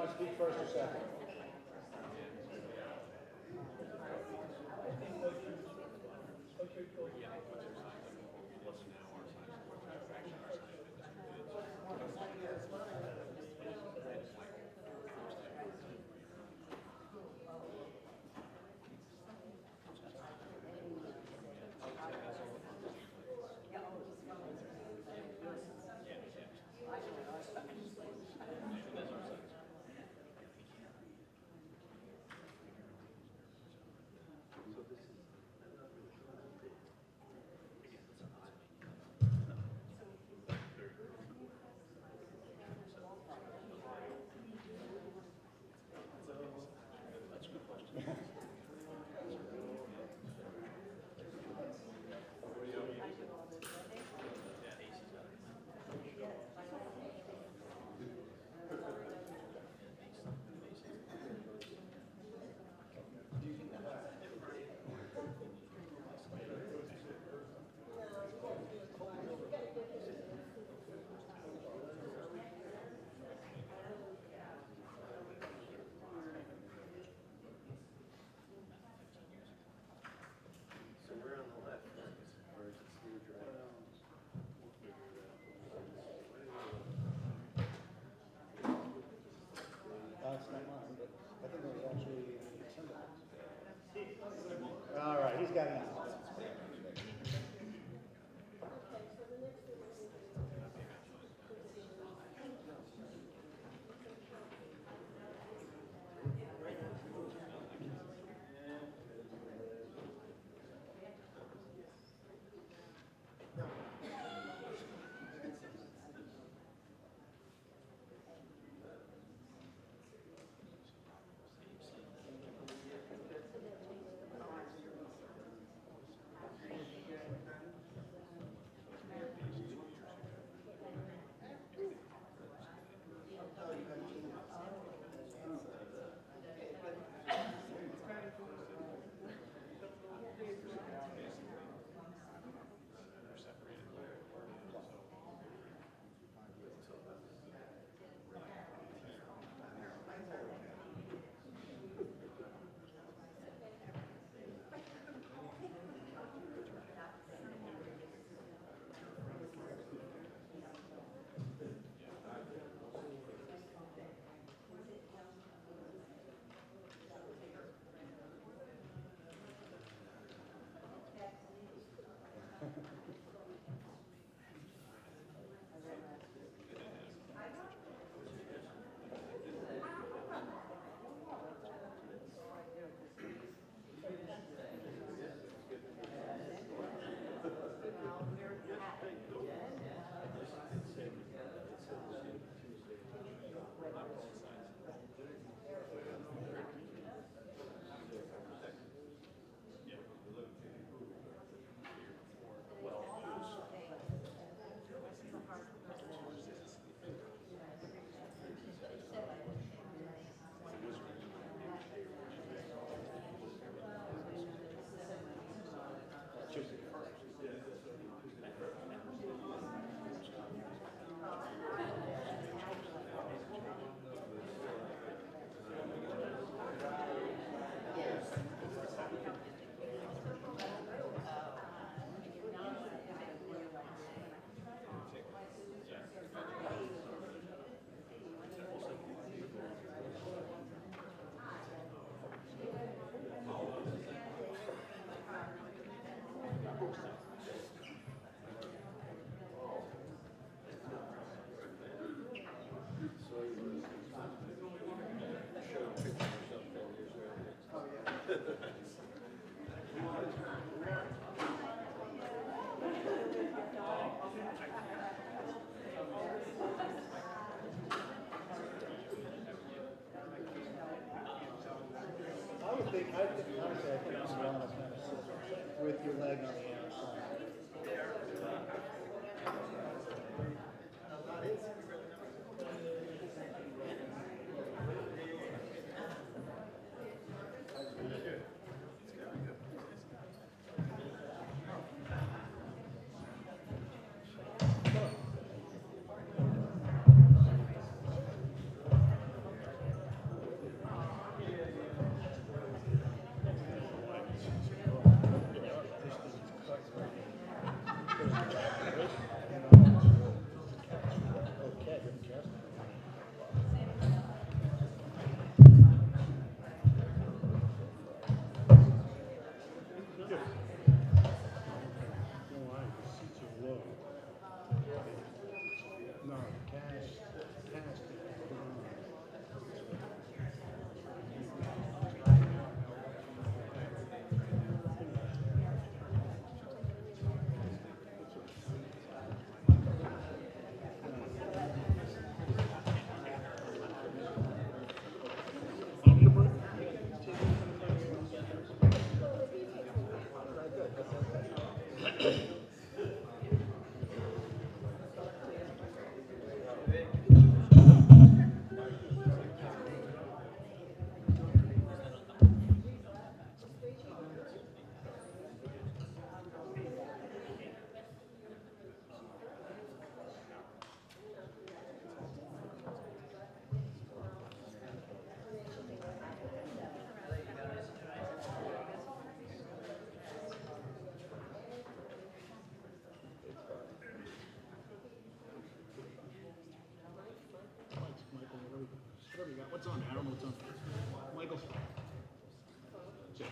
want to speak first or second? It's not mine, but I think it was actually Timberland's. All right, he's got it now. I think, honestly, I think you want to kind of sit with your leg on the outside. Michael, whatever you got. What's on? I don't know what's on. Michael. Check.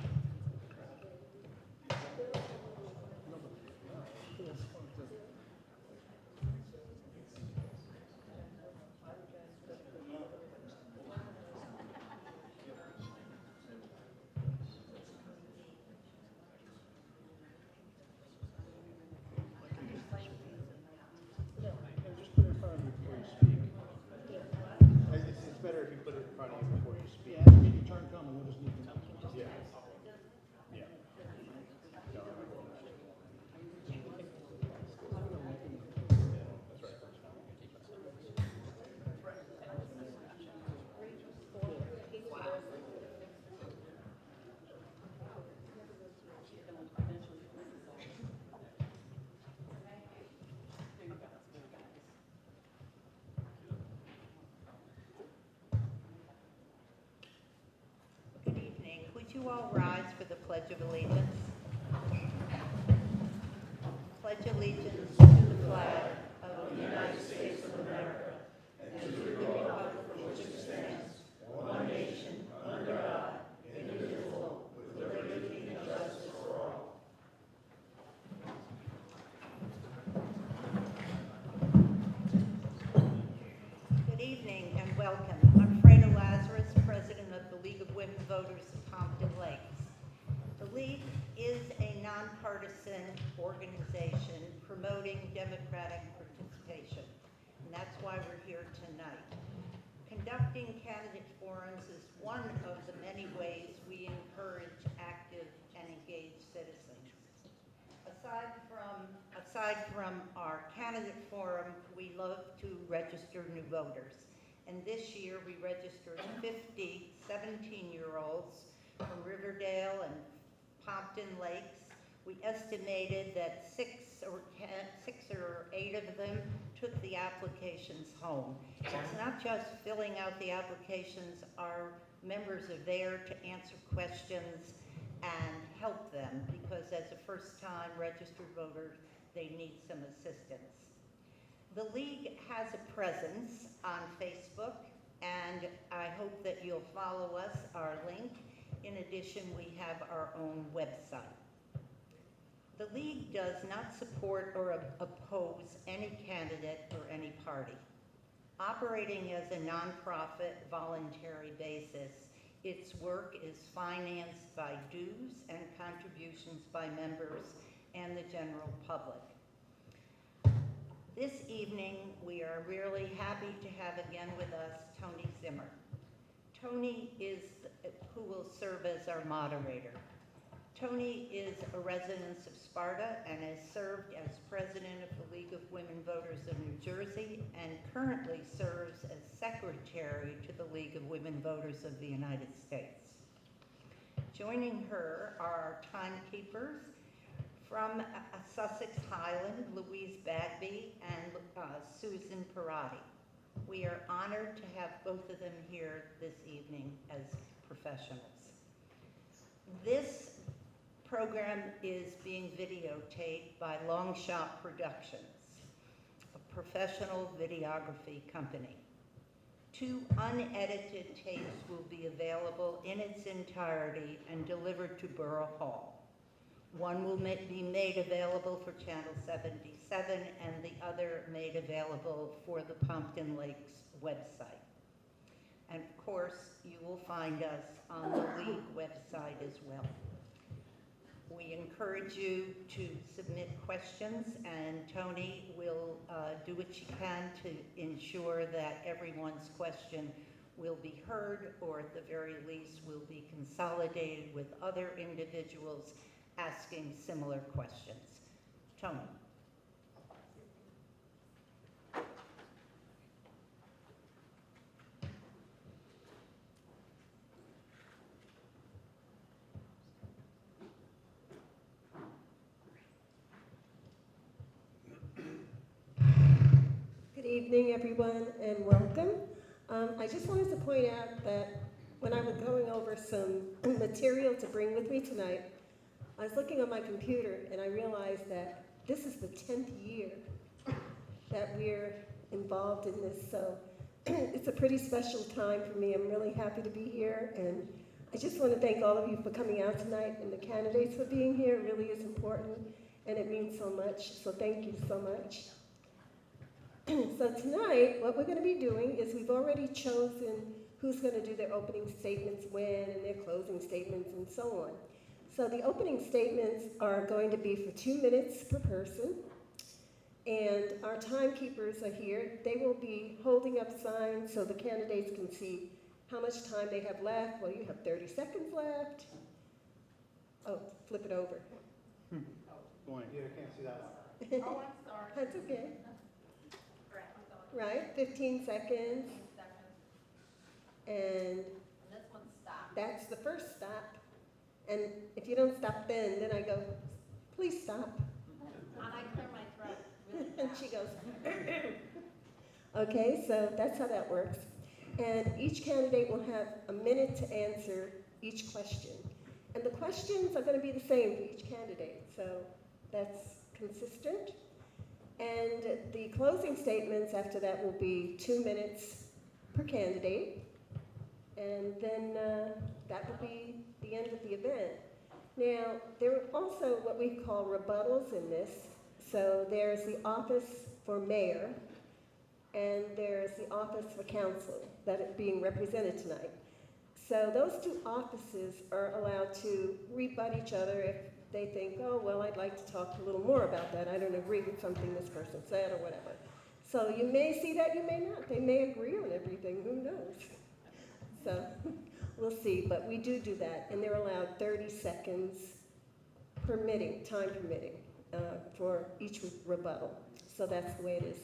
Yeah, just put it in front of you before you speak. It's better if you put it in front of you before you speak. Yeah, maybe your turn come and we'll just need to know. Yeah. Yeah. Good evening. Would you all rise for the Pledge of Allegiance? Pledge allegiance to the flag of the United States of America and to the republic for which it stands, one nation, under God, indivisible, with liberty and justice for all. Good evening and welcome. I'm Freda Lazarus, President of the League of Women Voters of Pompton Lakes. The League is a nonpartisan organization promoting democratic participation, and that's why we're here tonight. Conducting candidate forums is one of the many ways we encourage active and engaged citizens. Aside from our candidate forum, we love to register new voters. And this year we registered 50 17-year-olds from Riverdale and Pompton Lakes. We estimated that six or eight of them took the applications home. It's not just filling out the applications, our members are there to answer questions and help them, because as a first-time registered voter, they need some assistance. The League has a presence on Facebook, and I hope that you'll follow us, our link. In addition, we have our own website. The League does not support or oppose any candidate or any party. Operating as a nonprofit, voluntary basis, its work is financed by dues and contributions by members and the general public. This evening, we are really happy to have again with us Tony Zimmer. Tony is who will serve as our moderator. Tony is a resident of Sparta and has served as president of the League of Women Voters of New Jersey and currently serves as secretary to the League of Women Voters of the United States. Joining her are our timekeepers from Sussex Highland, Louise Bagby and Susan Parati. We are honored to have both of them here this evening as professionals. This program is being videotaped by Longshot Productions, a professional videography company. 2 unedited tapes will be available in its entirety and delivered to Borough Hall. One will be made available for Channel 77 and the other made available for the Pompton Lakes website. And of course, you will find us on the League website as well. We encourage you to submit questions, and Tony will do what she can to ensure that everyone's question will be heard, or at the very least will be consolidated with other individuals asking similar questions. Tony. Good evening, everyone, and welcome. I just wanted to point out that when I was going over some material to bring with me tonight, I was looking on my computer and I realized that this is the 10th year that we're involved in this, so it's a pretty special time for me. I'm really happy to be here, and I just want to thank all of you for coming out tonight and the candidates for being here. It really is important, and it means so much, so thank you so much. So tonight, what we're going to be doing is we've already chosen who's going to do their opening statements when and their closing statements and so on. So the opening statements are going to be for 2 minutes per person, and our timekeepers are here. They will be holding up signs so the candidates can see how much time they have left. Well, you have 30 seconds left. Oh, flip it over. Blank. Yeah, I can't see that one. Oh, I'm sorry. That's okay. Correct, I'm sorry. Right, 15 seconds, 15 seconds. and And this one stopped. that's the first stop. And if you don't stop then I go, please stop. And I clear my throat really And fast. she goes, okay, so that's how that works. And each candidate will have a minute to answer each question. And the questions are going to be the same for each candidate, so that's consistent. And the closing statements after that will be 2 minutes per candidate. And then that will be the end of the event. Now, there are also what we call rebuttals in this. So there's the office for mayor, and there's the office for council that is being represented tonight. So those two offices are allowed to rebut each other if they think, oh, well, I'd like to talk a little more about that. I don't agree with something this person said or whatever. So you may see that, you may not. They may agree on everything, who knows? So we'll see, but we do that, and they're allowed 30 seconds time permitting, for each rebuttal. So that's the way it is.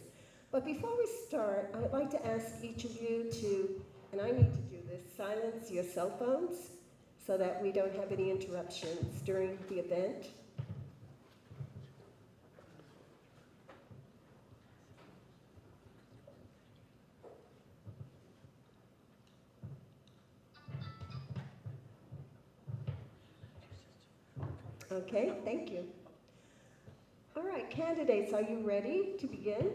But before we start, I would like to ask each of you to, and I need to do this, silence your cell phones so that we don't have any interruptions during the event. Okay, thank you. All right, candidates, are you ready to begin?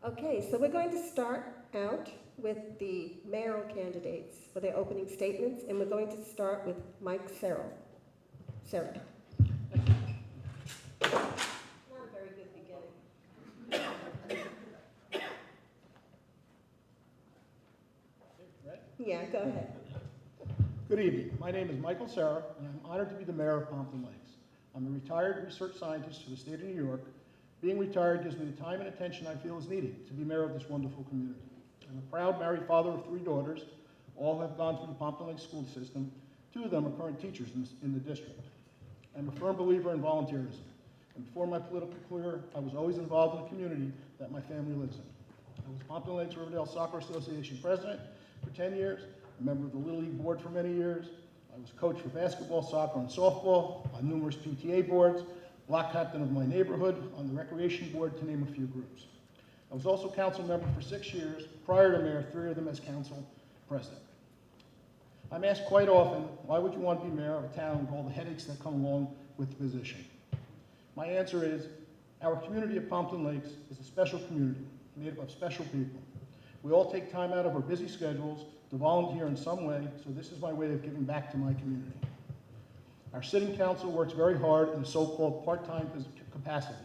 Okay, so we're going to start out with the mayoral candidates for their opening statements, and we're going to start with Mike Serra. Serra. Not a very good beginning. Ready? Yeah, go ahead. Good evening. My name is Michael Serra, and I'm honored to be the mayor of Pompton Lakes. I'm a retired research scientist for the state of New York. Being retired gives me the time and attention I feel is needed to be mayor of this wonderful community. I'm a proud married father of 3 daughters. All have gone through the Pompton Lakes school system. 2 of them are current teachers in the district. I'm a firm believer in volunteerism. And before my political career, I was always involved in the community that my family lives in. I was Pompton Lakes Riverdale Soccer Association president for 10 years, a member of the Little League board for many years. I was coach for basketball, soccer, and softball on numerous PTA boards, block captain of my neighborhood on the recreation board, to name a few groups. I was also council member for 6 years, prior to mayor, 3 of them as council president. I'm asked quite often, why would you want to be mayor of a town with all the headaches that come along with the position? My answer is, our community of Pompton Lakes is a special community made up of special people. We all take time out of our busy schedules to volunteer in some way, so this is my way of giving back to my community. Our sitting council works very hard in a so-called part-time capacity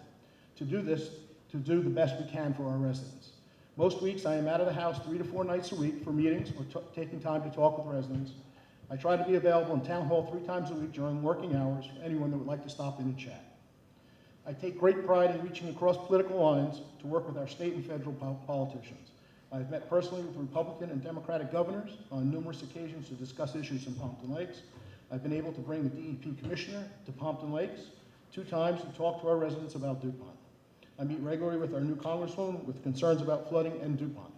to do the best we can for our residents. Most weeks I am out of the house 3 to 4 nights a week for meetings or taking time to talk with residents. I try to be available in town hall 3 times a week during working hours for anyone that would like to stop in and chat. I take great pride in reaching across political lines to work with our state and federal politicians. I've met personally with Republican and Democratic governors on numerous occasions to discuss issues in Pompton Lakes. I've been able to bring the DEP commissioner to Pompton Lakes 2 times to talk to our residents about DuPont. I meet regularly with our new congresswoman with concerns about flooding and DuPont.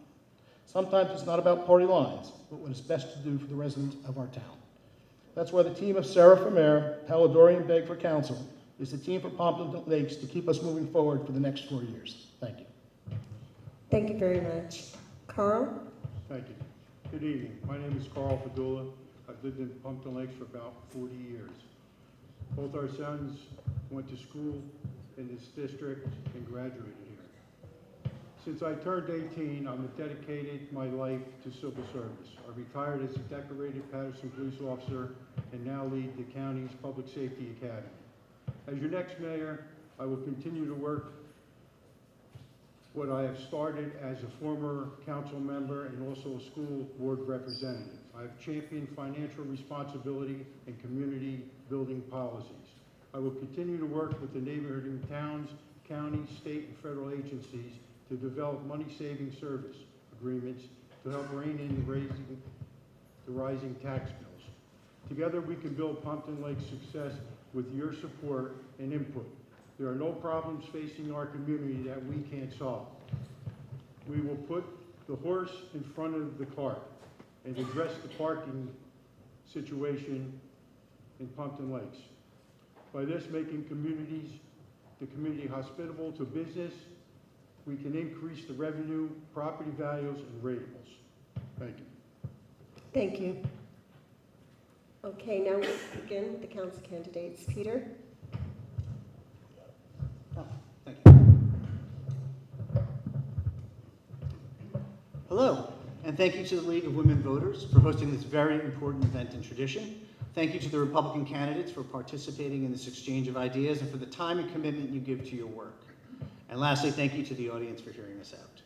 Sometimes it's not about party lines, but what is best to do for the residents of our town. That's why the team of Sarah for mayor, Palladori and Begg for council is the team for Pompton Lakes to keep us moving forward for the next 4 years. Thank you. Thank you very much. Carl? Thank you. Good evening. My name is Carl Padula. I've lived in Pompton Lakes for about 40 years. Both our sons went to school in this district and graduated here. Since I turned 18, I've dedicated my life to civil service. I retired as a decorated Patterson police officer and now lead the county's Public Safety Academy. As your next mayor, I will continue to work what I have started as a former council member and also a school board representative. I have championed financial responsibility and community building policies. I will continue to work with the neighboring towns, counties, state, and federal agencies to develop money-saving service agreements to help rein in the rising tax bills. Together, we can build Pompton Lake's success with your support and input. There are no problems facing our community that we can't solve. We will put the horse in front of the cart and address the parking situation in Pompton Lakes. By this, making the community hospitable to business, we can increase the revenue, property values, and ratables. Thank you. Thank you. Okay, now we'll begin with the council candidates. Peter? Thank you. Hello, and thank you to the League of Women Voters for hosting this very important event and tradition. Thank you to the Republican candidates for participating in this exchange of ideas and for the time and commitment you give to your work. And lastly, thank you to the audience for hearing us out.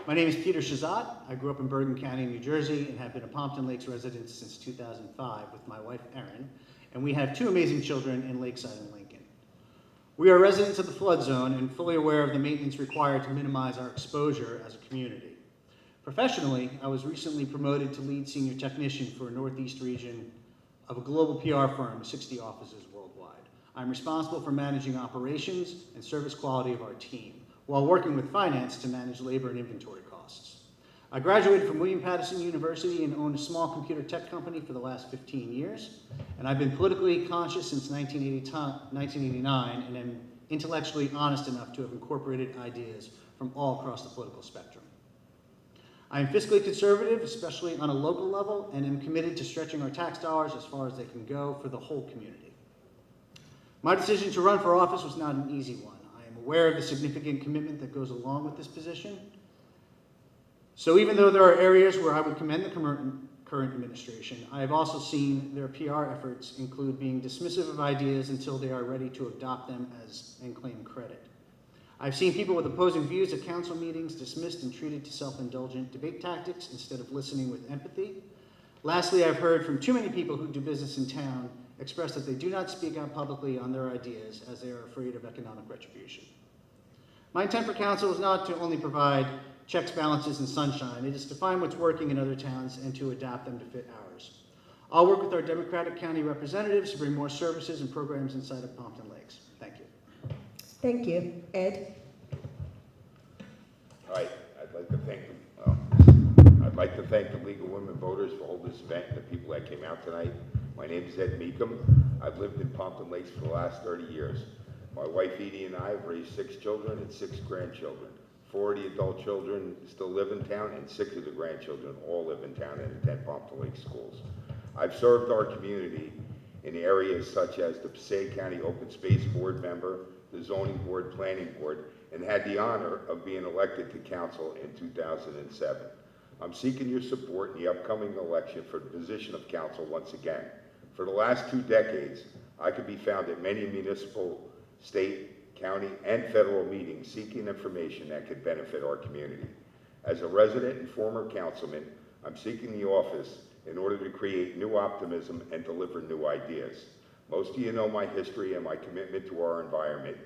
My name is Peter Shazat. I grew up in Bergen County, New Jersey, and have been a Pompton Lakes resident since 2005 with my wife, Erin, and we have 2 amazing children in Lakeside and Lincoln. We are residents of the flood zone and fully aware of the maintenance required to minimize our exposure as a community. Professionally, I was recently promoted to lead senior technician for a Northeast region of a global PR firm with 60 offices worldwide. I'm responsible for managing operations and service quality of our team, while working with finance to manage labor and inventory costs. I graduated from William Paterson University and owned a small computer tech company for the last 15 years, and I've been politically conscious since 1989 and am intellectually honest enough to have incorporated ideas from all across the political spectrum. I am fiscally conservative, especially on a local level, and am committed to stretching our tax dollars as far as they can go for the whole community. My decision to run for office was not an easy one. I am aware of the significant commitment that goes along with this position. So even though there are areas where I would commend the current administration, I have also seen their PR efforts include being dismissive of ideas until they are ready to adopt them and claim credit. I've seen people with opposing views at council meetings dismissed and treated to self-indulgent debate tactics instead of listening with empathy. Lastly, I've heard from too many people who do business in town express that they do not speak out publicly on their ideas as they are afraid of economic retribution. My intent for council is not to only provide checks, balances, and sunshine. It is to find what's working in other towns and to adapt them to fit ours. I'll work with our Democratic county representatives to bring more services and programs inside of Pompton Lakes. Thank you. Thank you. Ed? All right, I'd like to thank the League of Women Voters for holding this event and the people that came out tonight. My name is Ed Meekum. I've lived in Pompton Lakes for the last 30 years. My wife Edie and I have raised 6 children and 6 grandchildren. 4 of the adult children still live in town, and 6 of the grandchildren all live in town and attend Pompton Lakes schools. I've served our community in areas such as the Passaic County Open Space Board member, the Zoning Board, Planning Board, and had the honor of being elected to council in 2007. I'm seeking your support in the upcoming election for the position of council once again. For the last 2 decades, I could be found at many municipal, state, county, and federal meetings seeking information that could benefit our community. As a resident and former councilman, I'm seeking the office in order to create new optimism and deliver new ideas. Most of you know my history and my commitment to our environment.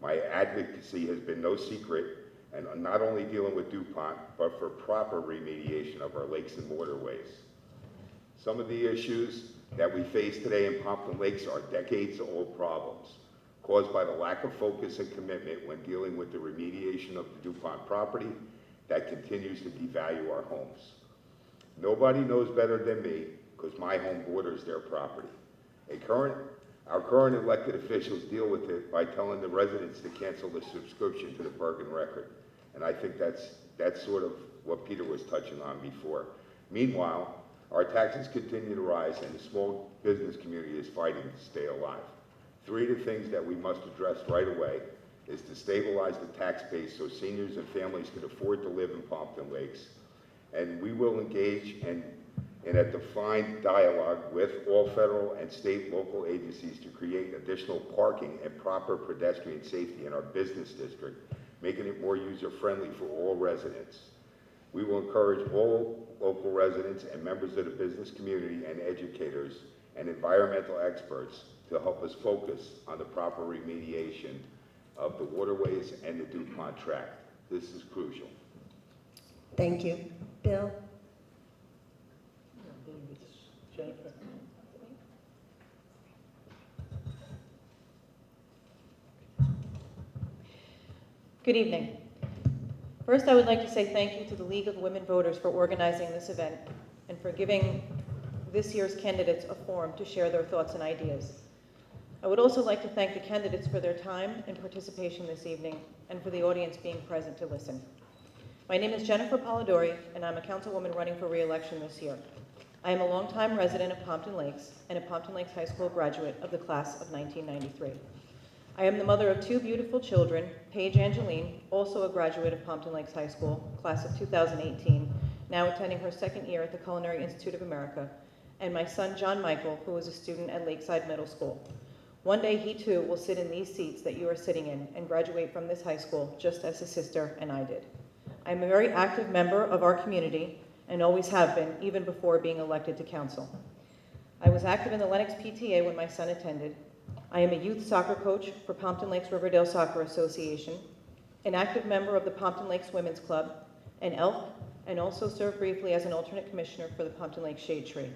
My advocacy has been no secret, and not only dealing with DuPont, but for proper remediation of our lakes and waterways. Some of the issues that we face today in Pompton Lakes are decades-old problems caused by the lack of focus and commitment when dealing with the remediation of the DuPont property that continues to devalue our homes. Nobody knows better than me, because my home borders their property. Our current elected officials deal with it by telling the residents to cancel the subscription to the Bergen Record. And I think that's sort of what Peter was touching on before. Meanwhile, our taxes continue to rise and the small business community is fighting to stay alive. Three of the things that we must address right away is to stabilize the tax base so seniors and families can afford to live in Pompton Lakes. And we will engage in a defined dialogue with all federal and state local agencies to create additional parking and proper pedestrian safety in our business district, making it more user-friendly for all residents. We will encourage all local residents and members of the business community and educators and environmental experts to help us focus on the proper remediation of the waterways and the DuPont tract. This is crucial. Thank you. Bill? Jennifer. Good evening. First, I would like to say thank you to the League of Women Voters for organizing this event and for giving this year's candidates a forum to share their thoughts and ideas. I would also like to thank the candidates for their time and participation this evening and for the audience being present to listen. My name is Jennifer Polidori, and I'm a councilwoman running for re-election this year. I am a longtime resident of Pompton Lakes and a Pompton Lakes High School graduate of the class of 1993. I am the mother of two beautiful children, Paige Angeline, also a graduate of Pompton Lakes High School, class of 2018, now attending her second year at the Culinary Institute of America, and my son, John Michael, who is a student at Lakeside Middle School. One day he too will sit in these seats that you are sitting in and graduate from this high school, just as his sister and I did. I am a very active member of our community and always have been, even before being elected to council. I was active in the Lennox PTA when my son attended. I am a youth soccer coach for Pompton Lakes Riverdale Soccer Association, an active member of the Pompton Lakes Women's Club, an ELF, and also served briefly as an alternate commissioner for the Pompton Lakes Shade Tree.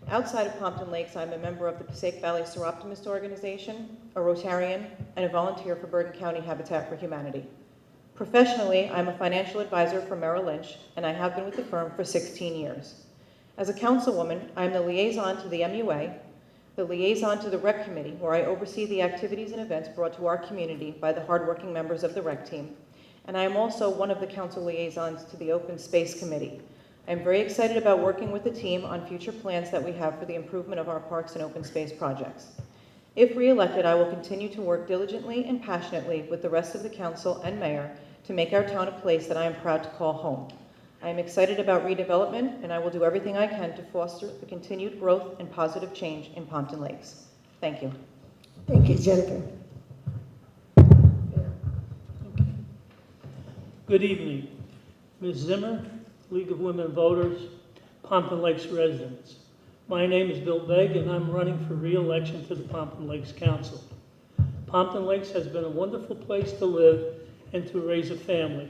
Outside of Pompton Lakes, I'm a member of the Passaic Valley Seroptimist Organization, a Rotarian, and a volunteer for Bergen County Habitat for Humanity. Professionally, I'm a financial advisor for Merrill Lynch, and I have been with the firm for 16 years. As a councilwoman, I am the liaison to the MUA, the liaison to the Rec Committee, where I oversee the activities and events brought to our community by the hardworking members of the Rec team, and I am also one of the council liaisons to the Open Space Committee. I'm very excited about working with the team on future plans that we have for the improvement of our parks and open space projects. If re-elected, I will continue to work diligently and passionately with the rest of the council and mayor to make our town a place that I am proud to call home. I am excited about redevelopment, and I will do everything I can to foster the continued growth and positive change in Pompton Lakes. Thank you. Thank you, Jennifer. Good evening. Ms. Zimmer, League of Women Voters, Pompton Lakes residents. My name is Bill Begg, and I'm running for re-election to the Pompton Lakes Council. Pompton Lakes has been a wonderful place to live and to raise a family.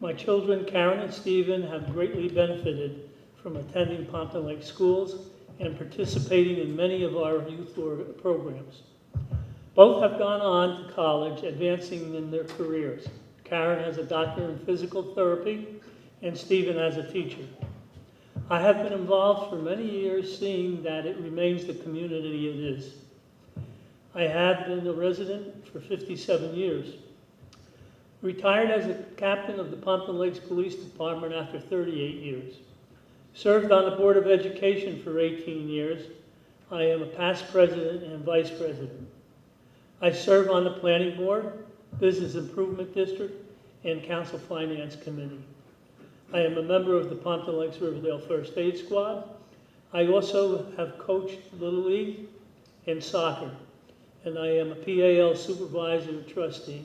My children, Karen and Stephen, have greatly benefited from attending Pompton Lakes schools and participating in many of our youth programs. Both have gone on to college, advancing in their careers. Karen has a doctorate in physical therapy, and Stephen as a teacher. I have been involved for many years, seeing that it remains the community it is. I have been a resident for 57 years. Retired as a captain of the Pompton Lakes Police Department after 38 years. Served on the Board of Education for 18 years. I am a past president and vice president. I serve on the Planning Board, Business Improvement District, and Council Finance Committee. I am a member of the Pompton Lakes Riverdale First Aid Squad. I also have coached Little League and soccer, and I am a PAL supervisor trustee.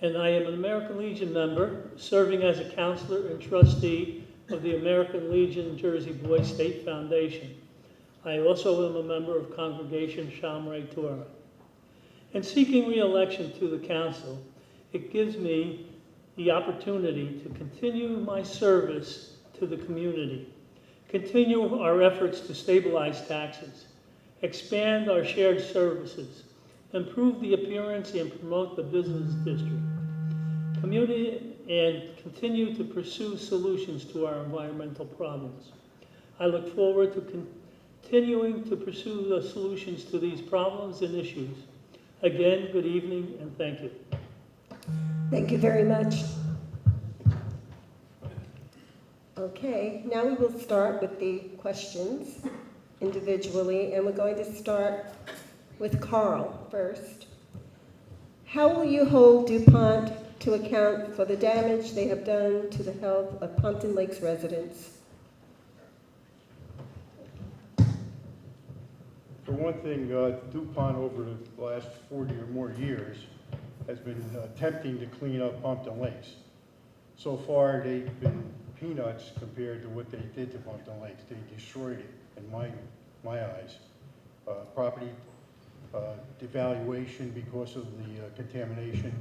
And I am an American Legion member, serving as a counselor and trustee of the American Legion Jersey Boys State Foundation. I also am a member of Congregation Shamray Torah. In seeking re-election to the council, It gives me the opportunity to continue my service to the community, continue our efforts to stabilize taxes, expand our shared services, improve the appearance and promote the business district, community, and continue to pursue solutions to our environmental problems. I look forward to continuing to pursue the solutions to these problems and issues. Again, good evening and thank you. Thank you very much. Okay, now we will start with the questions individually, and we're going to start with Carl first. How will you hold DuPont to account for the damage they have done to the health of Pompton Lakes residents? For one thing, DuPont over the last 40 or more years has been attempting to clean up Pompton Lakes. So far, they've been peanuts compared to what they did to Pompton Lakes. They destroyed it, in my eyes. Property devaluation because of the contamination.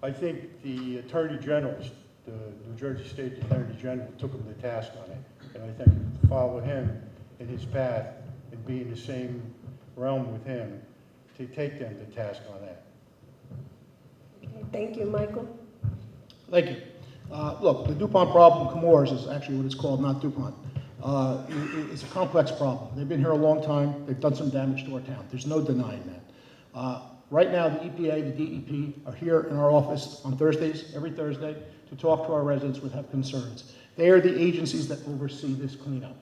I think the Attorney General, the New Jersey State Attorney General, took him to task on it. And I think to follow him in his path and be in the same realm with him, to take them to task on that. Okay, thank you, Michael. Thank you. Look, the DuPont problem, Chemours, is actually what it's called, not DuPont. It's a complex problem. They've been here a long time. They've done some damage to our town. There's no denying that. Right now, the EPA, the DEP are here in our office on Thursdays, every Thursday, to talk to our residents who have concerns. They are the agencies that oversee this cleanup.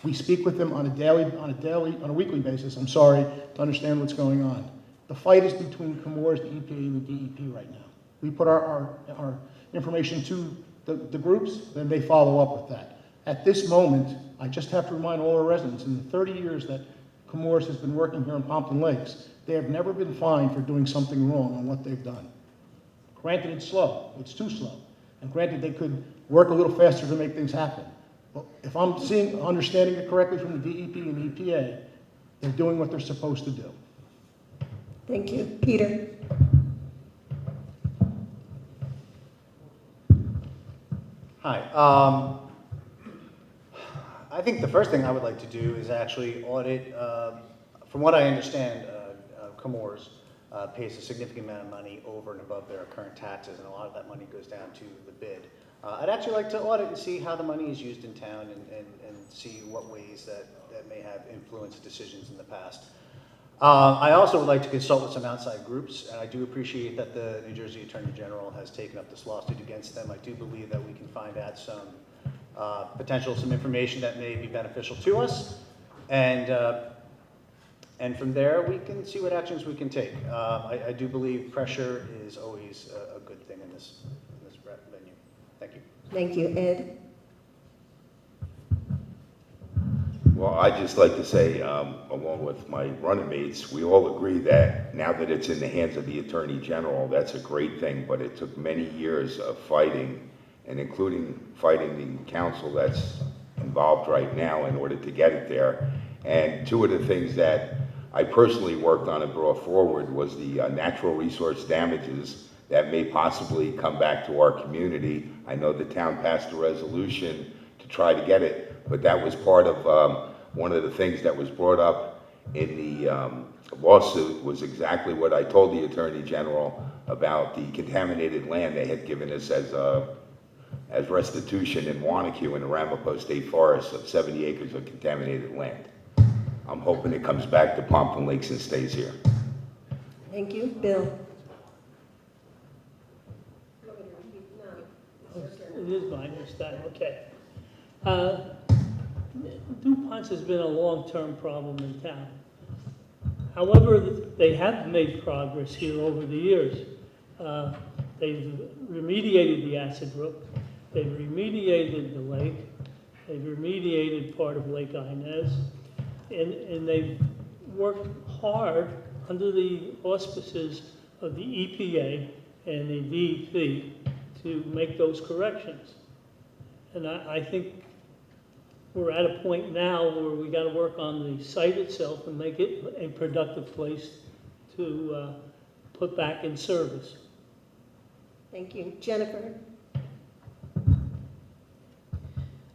We speak with them on a weekly basis, to understand what's going on. The fight is between Chemours, the EPA, and the DEP right now. We put our information to the groups, then they follow up with that. At this moment, I just have to remind all our residents, in the 30 years that Chemours has been working here in Pompton Lakes, they have never been fined for doing something wrong on what they've done. Granted, it's slow. It's too slow. And granted, they could work a little faster to make things happen. But if I'm understanding it correctly from the DEP and the EPA, they're doing what they're supposed to do. Thank you. Peter? Hi. I think the first thing I would like to do is actually audit, from what I understand, Chemours pays a significant amount of money over and above their current taxes, and a lot of that money goes down to the bid. I'd actually like to audit and see how the money is used in town and see what ways that may have influenced decisions in the past. I also would like to consult with some outside groups, and I do appreciate that the New Jersey Attorney General has taken up this lawsuit against them. I do believe that we can find out some some information that may be beneficial to us, and from there we can see what actions we can take. I do believe pressure is always a good thing in this venue. Thank you. Thank you. Ed? Well, I'd just like to say, along with my running mates, we all agree that now that it's in the hands of the Attorney General, that's a great thing, but it took many years of fighting, and including fighting the council that's involved right now in order to get it there. And two of the things that I personally worked on and brought forward was the natural resource damages that may possibly come back to our community. I know the town passed a resolution to try to get it, but that was part of one of the things that was brought up in the lawsuit was exactly what I told the Attorney General about the contaminated land they had given us as restitution in Wanacue in the Ramapo State Forest of 70 acres of contaminated land. I'm hoping it comes back to Pompton Lakes and stays here. Thank you. Bill? It is mine this time, okay. DuPont's has been a long-term problem in town. However, they have made progress here over the years. They've remediated the acid brook, they've remediated the lake, they've remediated part of Lake Inez, and they've worked hard under the auspices of the EPA and the DEP to make those corrections. And I think we're at a point now where we got to work on the site itself and make it a productive place to put back in service. Thank you. Jennifer?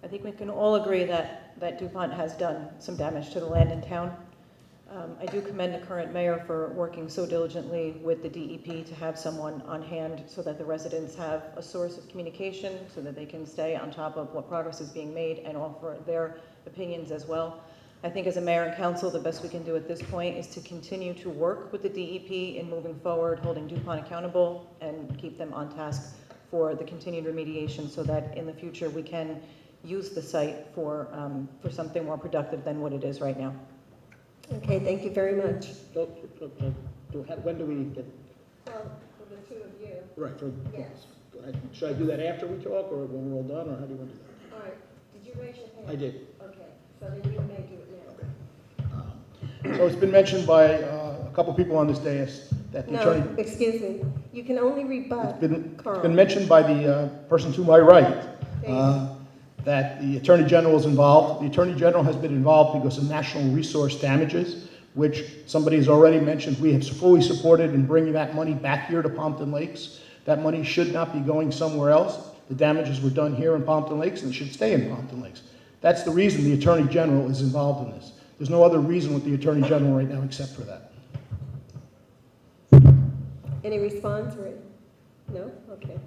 I think we can all agree that DuPont has done some damage to the land in town. I do commend the current mayor for working so diligently with the DEP to have someone on hand so that the residents have a source of communication so that they can stay on top of what progress is being made and offer their opinions as well. I think as a mayor and council, the best we can do at this point is to continue to work with the DEP in moving forward, holding DuPont accountable, and keep them on task for the continued remediation so that in the future we can use the site for something more productive than what it is right now. Okay, thank you very much. When do we get, Well, for the two of you. right, Yes. should I do that after we talk, or when we're all done, or how do you want to do that? All right. Did you raise your hand? I did. Okay, so then you may do it now. So it's been mentioned by a couple people on this dais that the No, attorney, excuse me. You can only rebut, it's Carl. been mentioned by the person to my right, Thank that the Attorney General is involved. The Attorney General has been involved because of national resource damages, which somebody has already mentioned. We have fully supported in bringing that money back here to Pompton Lakes. That money should not be going somewhere else. The damages were done here in Pompton Lakes and should stay in Pompton Lakes. That's the reason the Attorney General is involved in this. There's no other reason with the Attorney General right now except for that. Any response, or no? Okay.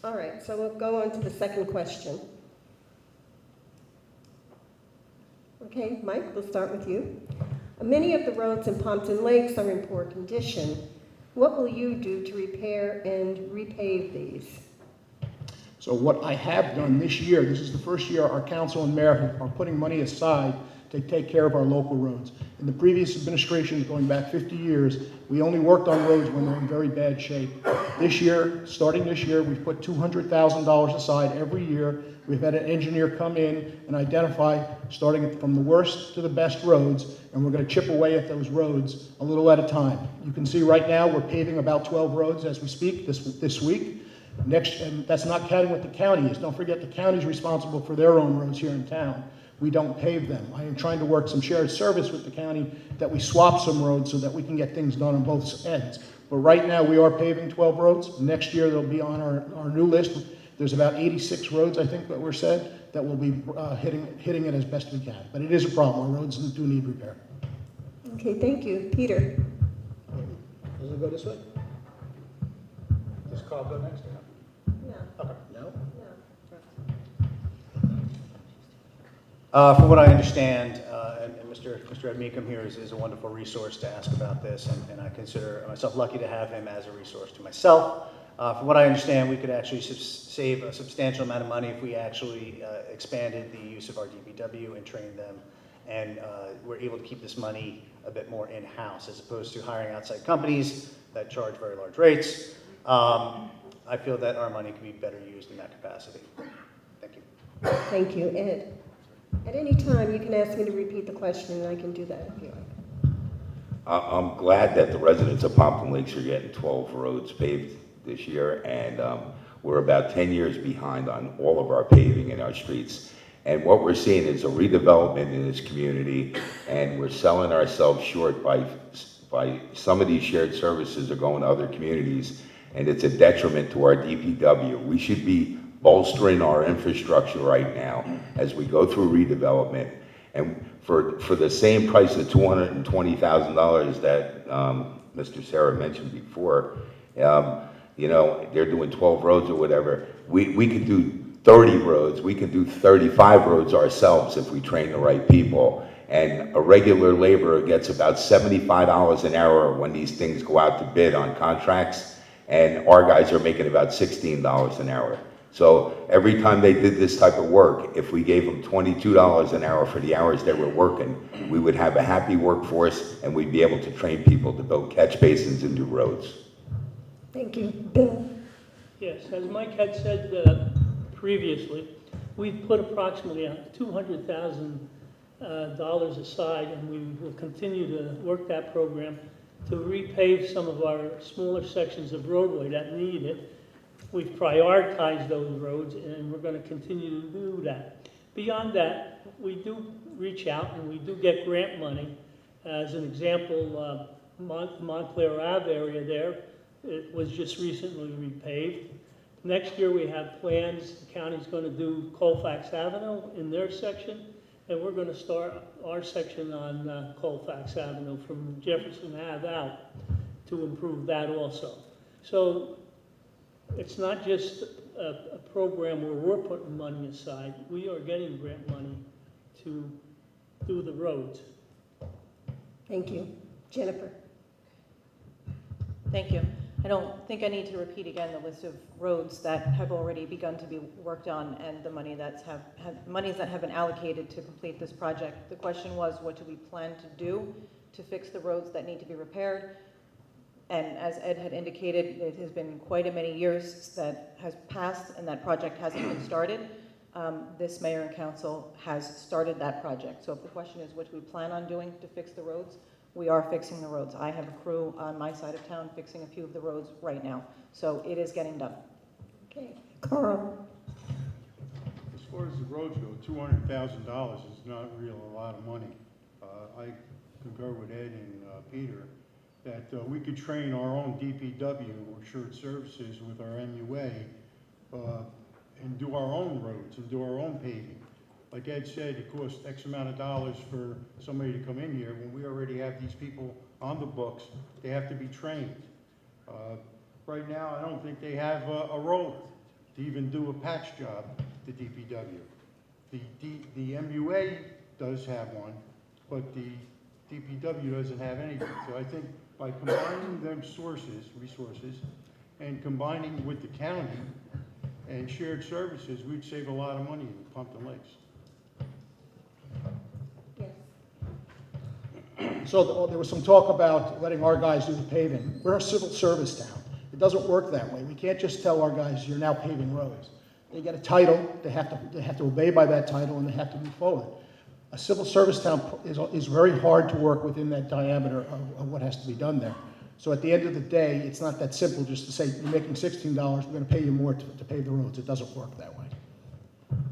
All right, so we'll go on to the second question. Okay, Mike, we'll start with you. Many of the roads in Pompton Lakes are in poor condition. What will you do to repair and repave these? So what I have done this year, this is the first year our council and mayor are putting money aside to take care of our local roads. In the previous administrations, going back 50 years, we only worked on roads when they're in very bad shape. This year, starting this year, we've put $200,000 aside every year. We've had an engineer come in and identify, starting from the worst to the best roads, and we're going to chip away at those roads a little at a time. You can see right now we're paving about 12 roads as we speak this week. Next, and that's not counting what the county is. Don't forget the county's responsible for their own roads here in town. We don't pave them. I am trying to work some shared service with the county that we swap some roads so that we can get things done on both ends. But right now we are paving 12 roads. Next year they'll be on our new list. There's about 86 roads, I think, that were said, that will be hitting it as best we can. But it is a problem. Our roads do need repair. Okay, thank you. Peter? Does it go this way? Does Carl go next? No. Okay. No? No. From what I understand, and Mr. Ed Meekum here is a wonderful resource to ask about this, and I consider myself lucky to have him as a resource to myself. From what I understand, we could actually save a substantial amount of money if we actually expanded the use of our DPW and trained them, and we're able to keep this money a bit more in-house as opposed to hiring outside companies that charge very large rates. I feel that our money can be better used in that capacity. Thank you. Thank you. Ed? At any time, you can ask me to repeat the question, and I can do that if you like. I'm glad that the residents of Pompton Lakes are getting 12 roads paved this year, and we're about 10 years behind on all of our paving in our streets. And what we're seeing is a redevelopment in this community, and we're selling ourselves short by some of these shared services are going to other communities, and it's a detriment to our DPW. We should be bolstering our infrastructure right now as we go through redevelopment. And for the same price of $220,000 that Mr. Sarah mentioned before, you know, they're doing 12 roads or whatever. We could do 30 roads, we could do 35 roads ourselves if we train the right people. And a regular laborer gets about $75 an hour when these things go out to bid on contracts, and our guys are making about $16 an hour. So every time they did this type of work, if we gave them $22 an hour for the hours they were working, we would have a happy workforce, and we'd be able to train people to build catch basins and do roads. Thank you. Bill? Yes, as Mike had said previously, we've put approximately $200,000 aside, and we will continue to work that program to repave some of our smaller sections of roadway that need it. We've prioritized those roads, and we're going to continue to do that. Beyond that, we do reach out, and we do get grant money. As an example, Montclair Ave area there. It was just recently repaved. Next year, we have plans, the county's going to do Colfax Avenue in their section, and we're going to start our section on Colfax Avenue from Jefferson Ave out to improve that also. So it's not just a program where we're putting money aside. We are getting grant money to do the roads. Thank you. Jennifer? Thank you. I don't think I need to repeat again the list of roads that have already begun to be worked on and the money monies that have been allocated to complete this project. The question was, what do we plan to do to fix the roads that need to be repaired? And as Ed had indicated, it has been quite a many years that has passed and that project hasn't been started. This mayor and council has started that project. So if the question is, what do we plan on doing to fix the roads? We are fixing the roads. I have a crew on my side of town fixing a few of the roads right now. So it is getting done. Okay. Carl? As far as the roads go, $200,000 is not really a lot of money. I concur with Ed and Peter that we could train our own DPW or shared services with our MUA and do our own roads and do our own paving. Like Ed said, it costs X amount of dollars for somebody to come in here. When we already have these people on the books, they have to be trained. Right now, I don't think they have a roller to even do a patch job, the DPW. The MUA does have one, but the DPW doesn't have anything. So I think by combining them resources, and combining with the county and shared services, we'd save a lot of money in Pumpkin Lakes. Yes. So there was some talk about letting our guys do the paving. We're a civil service town. It doesn't work that way. We can't just tell our guys, you're now paving roads. They get a title, they have to obey by that title, and they have to move forward. A civil service town is very hard to work within that diameter of what has to be done there. So at the end of the day, it's not that simple just to say, you're making $16, we're going to pay you more to pave the roads. It doesn't work that way.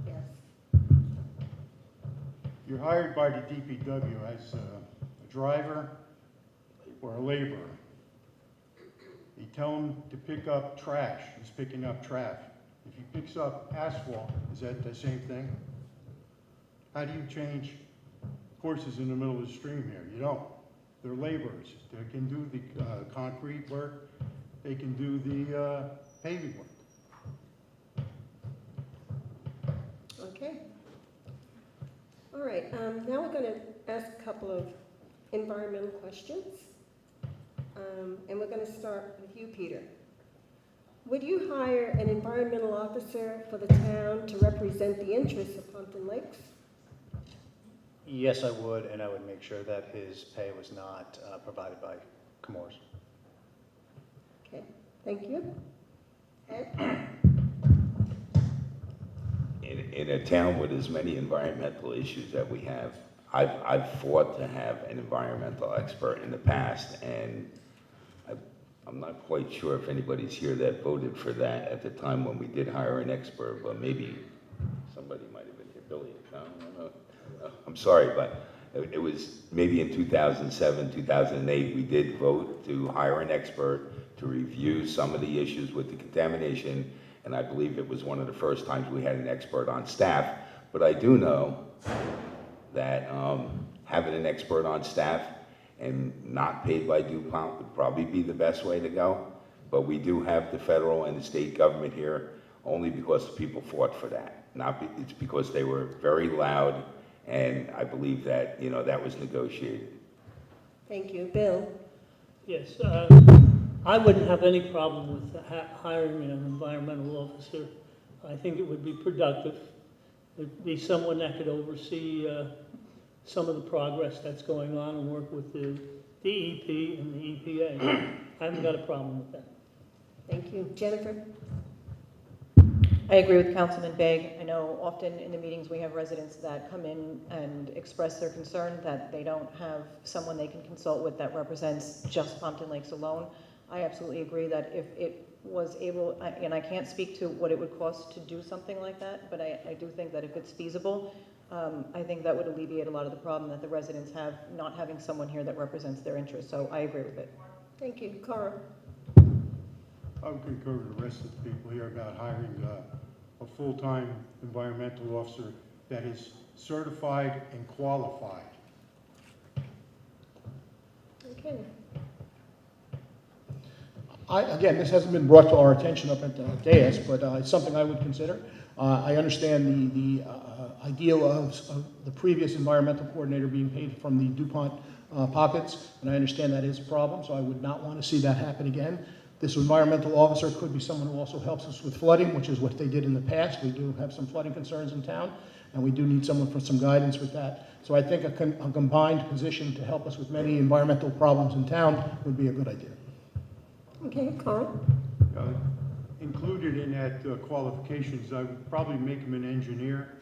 Yes. You're hired by the DPW as a driver or a laborer. You tell him to pick up trash, he's picking up trash. If he picks up asphalt, is that the same thing? How do you change courses in the middle of the stream here? You don't. They're laborers. They can do the concrete work. They can do the paving work. Okay. All right, now we're going to ask a couple of environmental questions. And we're going to start with you, Peter. Would you hire an environmental officer for the town to represent the interests of Pumpkin Lakes? Yes, I would, and I would make sure that his pay was not provided by Comores. Okay, thank you. Ed? In a town with as many environmental issues that we have, I've fought to have an environmental expert in the past, and I'm not quite sure if anybody's here that voted for that at the time when we did hire an expert, but maybe somebody might have been here. Billy, no. I'm sorry, but it was maybe in 2007, 2008, we did vote to hire an expert to review some of the issues with the contamination, and I believe it was one of the first times we had an expert on staff. But I do know that having an expert on staff and not paid by DuPont would probably be the best way to go. But we do have the federal and the state government here only because the people fought for that. It's because they were very loud, and I believe that, that was negotiated. Thank you. Bill? Yes, I wouldn't have any problem with hiring an environmental officer. I think it would be productive. It'd be someone that could oversee some of the progress that's going on and work with the DEP and the EPA. I haven't got a problem with that. Thank you. Jennifer? I agree with Councilman Begg. I know often in the meetings we have residents that come in and express their concern that they don't have someone they can consult with that represents just Pompton Lakes alone. I absolutely agree that if it was able, and I can't speak to what it would cost to do something like that, but I do think that if it's feasible, I think that would alleviate a lot of the problem that the residents have, not having someone here that represents their interests, so I agree with it. Thank you. Carl? I would concur with the rest of the people here about hiring a full-time environmental officer that is certified and qualified. Okay. Again, this hasn't been brought to our attention up at the dais, but it's something I would consider. I understand the ideal of the previous environmental coordinator being paid from the DuPont pockets, and I understand that is a problem, so I would not want to see that happen again. This environmental officer could be someone who also helps us with flooding, which is what they did in the past. We do have some flooding concerns in town, and we do need someone for some guidance with that. So I think a combined position to help us with many environmental problems in town would be a good idea. Okay, Carl? Included in that qualifications, I would probably make him an engineer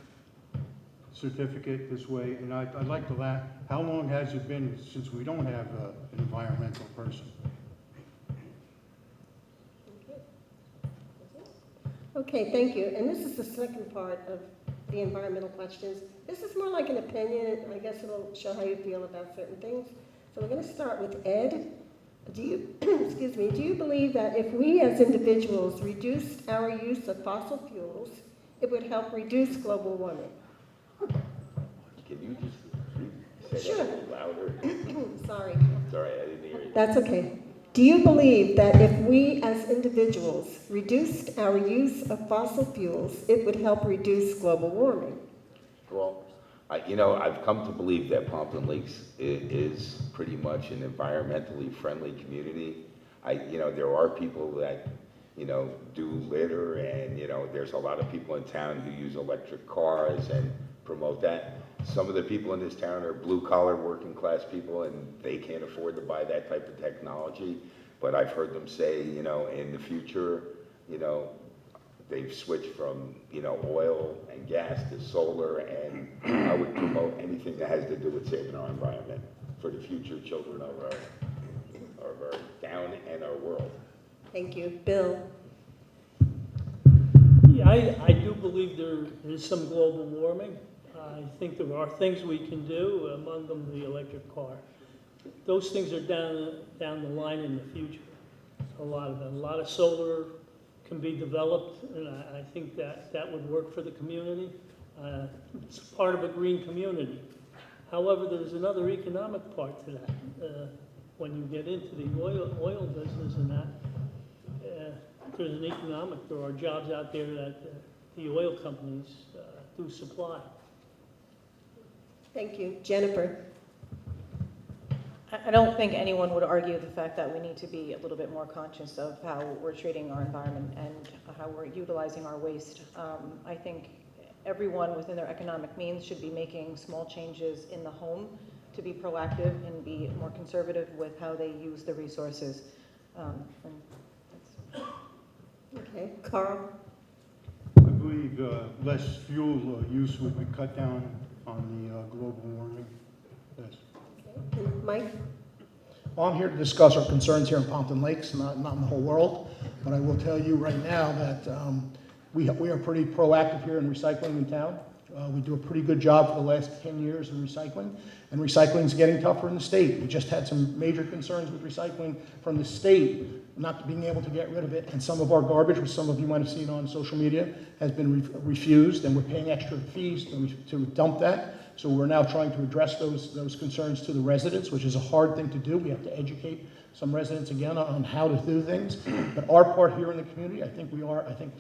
certificate this way, and I'd like to laugh, how long has it been since we don't have an environmental person? Okay, thank you. And this is the second part of the environmental questions. This is more like an opinion. I guess it'll show how you feel about certain things. So we're going to start with Ed. Do you, excuse me, do you believe that if we as individuals reduced our use of fossil fuels, it would help reduce global warming? Can you just say Sure. that a little louder? Sorry. Sorry, I didn't hear you. That's okay. Do you believe that if we as individuals reduced our use of fossil fuels, it would help reduce global warming? Well, I've come to believe that Pompton Lakes is pretty much an environmentally friendly community. There are people that, do litter, and, there's a lot of people in town who use electric cars and promote that. Some of the people in this town are blue-collar, working-class people, and they can't afford to buy that type of technology. But I've heard them say, in the future, they've switched from, oil and gas to solar, and I would promote anything that has to do with saving our environment for the future children of our town and our world. Thank you. Bill? Yeah, I do believe there is some global warming. I think there are things we can do, among them the electric car. Those things are down the line in the future. A lot of them. A lot of solar can be developed, and I think that would work for the community. It's part of a green community. However, there's another economic part to that. When you get into the oil business and that, there's an economic, there are jobs out there that the oil companies do supply. Thank you. Jennifer? I don't think anyone would argue the fact that we need to be a little bit more conscious of how we're treating our environment and how we're utilizing our waste. I think everyone within their economic means should be making small changes in the home to be proactive and be more conservative with how they use the resources. Okay. Carl? I believe less fuel use would be cut down on the global warming. Yes. Okay. And Mike? Well, I'm here to discuss our concerns here in Pompton Lakes, not in the whole world, but I will tell you right now that we are pretty proactive here in recycling in town. We do a pretty good job for the last 10 years in recycling, and recycling is getting tougher in the state. We just had some major concerns with recycling from the state, not being able to get rid of it, and some of our garbage, which some of you might have seen on social media, has been refused, and we're paying extra fees to dump that. So we're now trying to address those concerns to the residents, which is a hard thing to do. We have to educate some residents again on how to do things. But our part here in the community, I think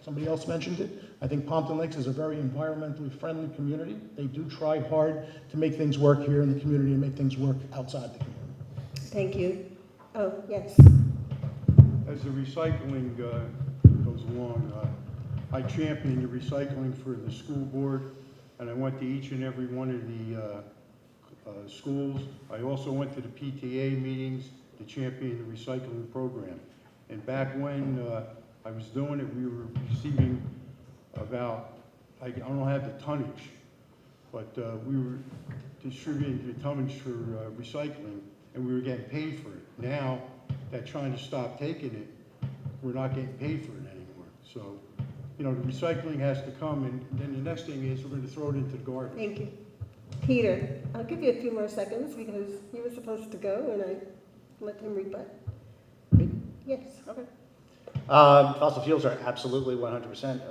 somebody else mentioned it, I think Pompton Lakes is a very environmentally friendly community. They do try hard to make things work here in the community and make things work outside the community. Thank you. Oh, yes. As the recycling goes along, I champion the recycling for the school board, and I went to each and every one of the schools. I also went to the PTA meetings to champion the recycling program. And back when I was doing it, we were receiving about, I don't have the tonnage, but we were distributing the tonnage for recycling, and we were getting paid for it. Now that trying to stop taking it, we're not getting paid for it anymore. So you know, the recycling has to come, and then the next thing is we're going to throw it into the garbage. Thank you. Peter, I'll give you a few more seconds because you were supposed to go and I let him rebut. Yes. Okay. Fossil fuels are absolutely 100%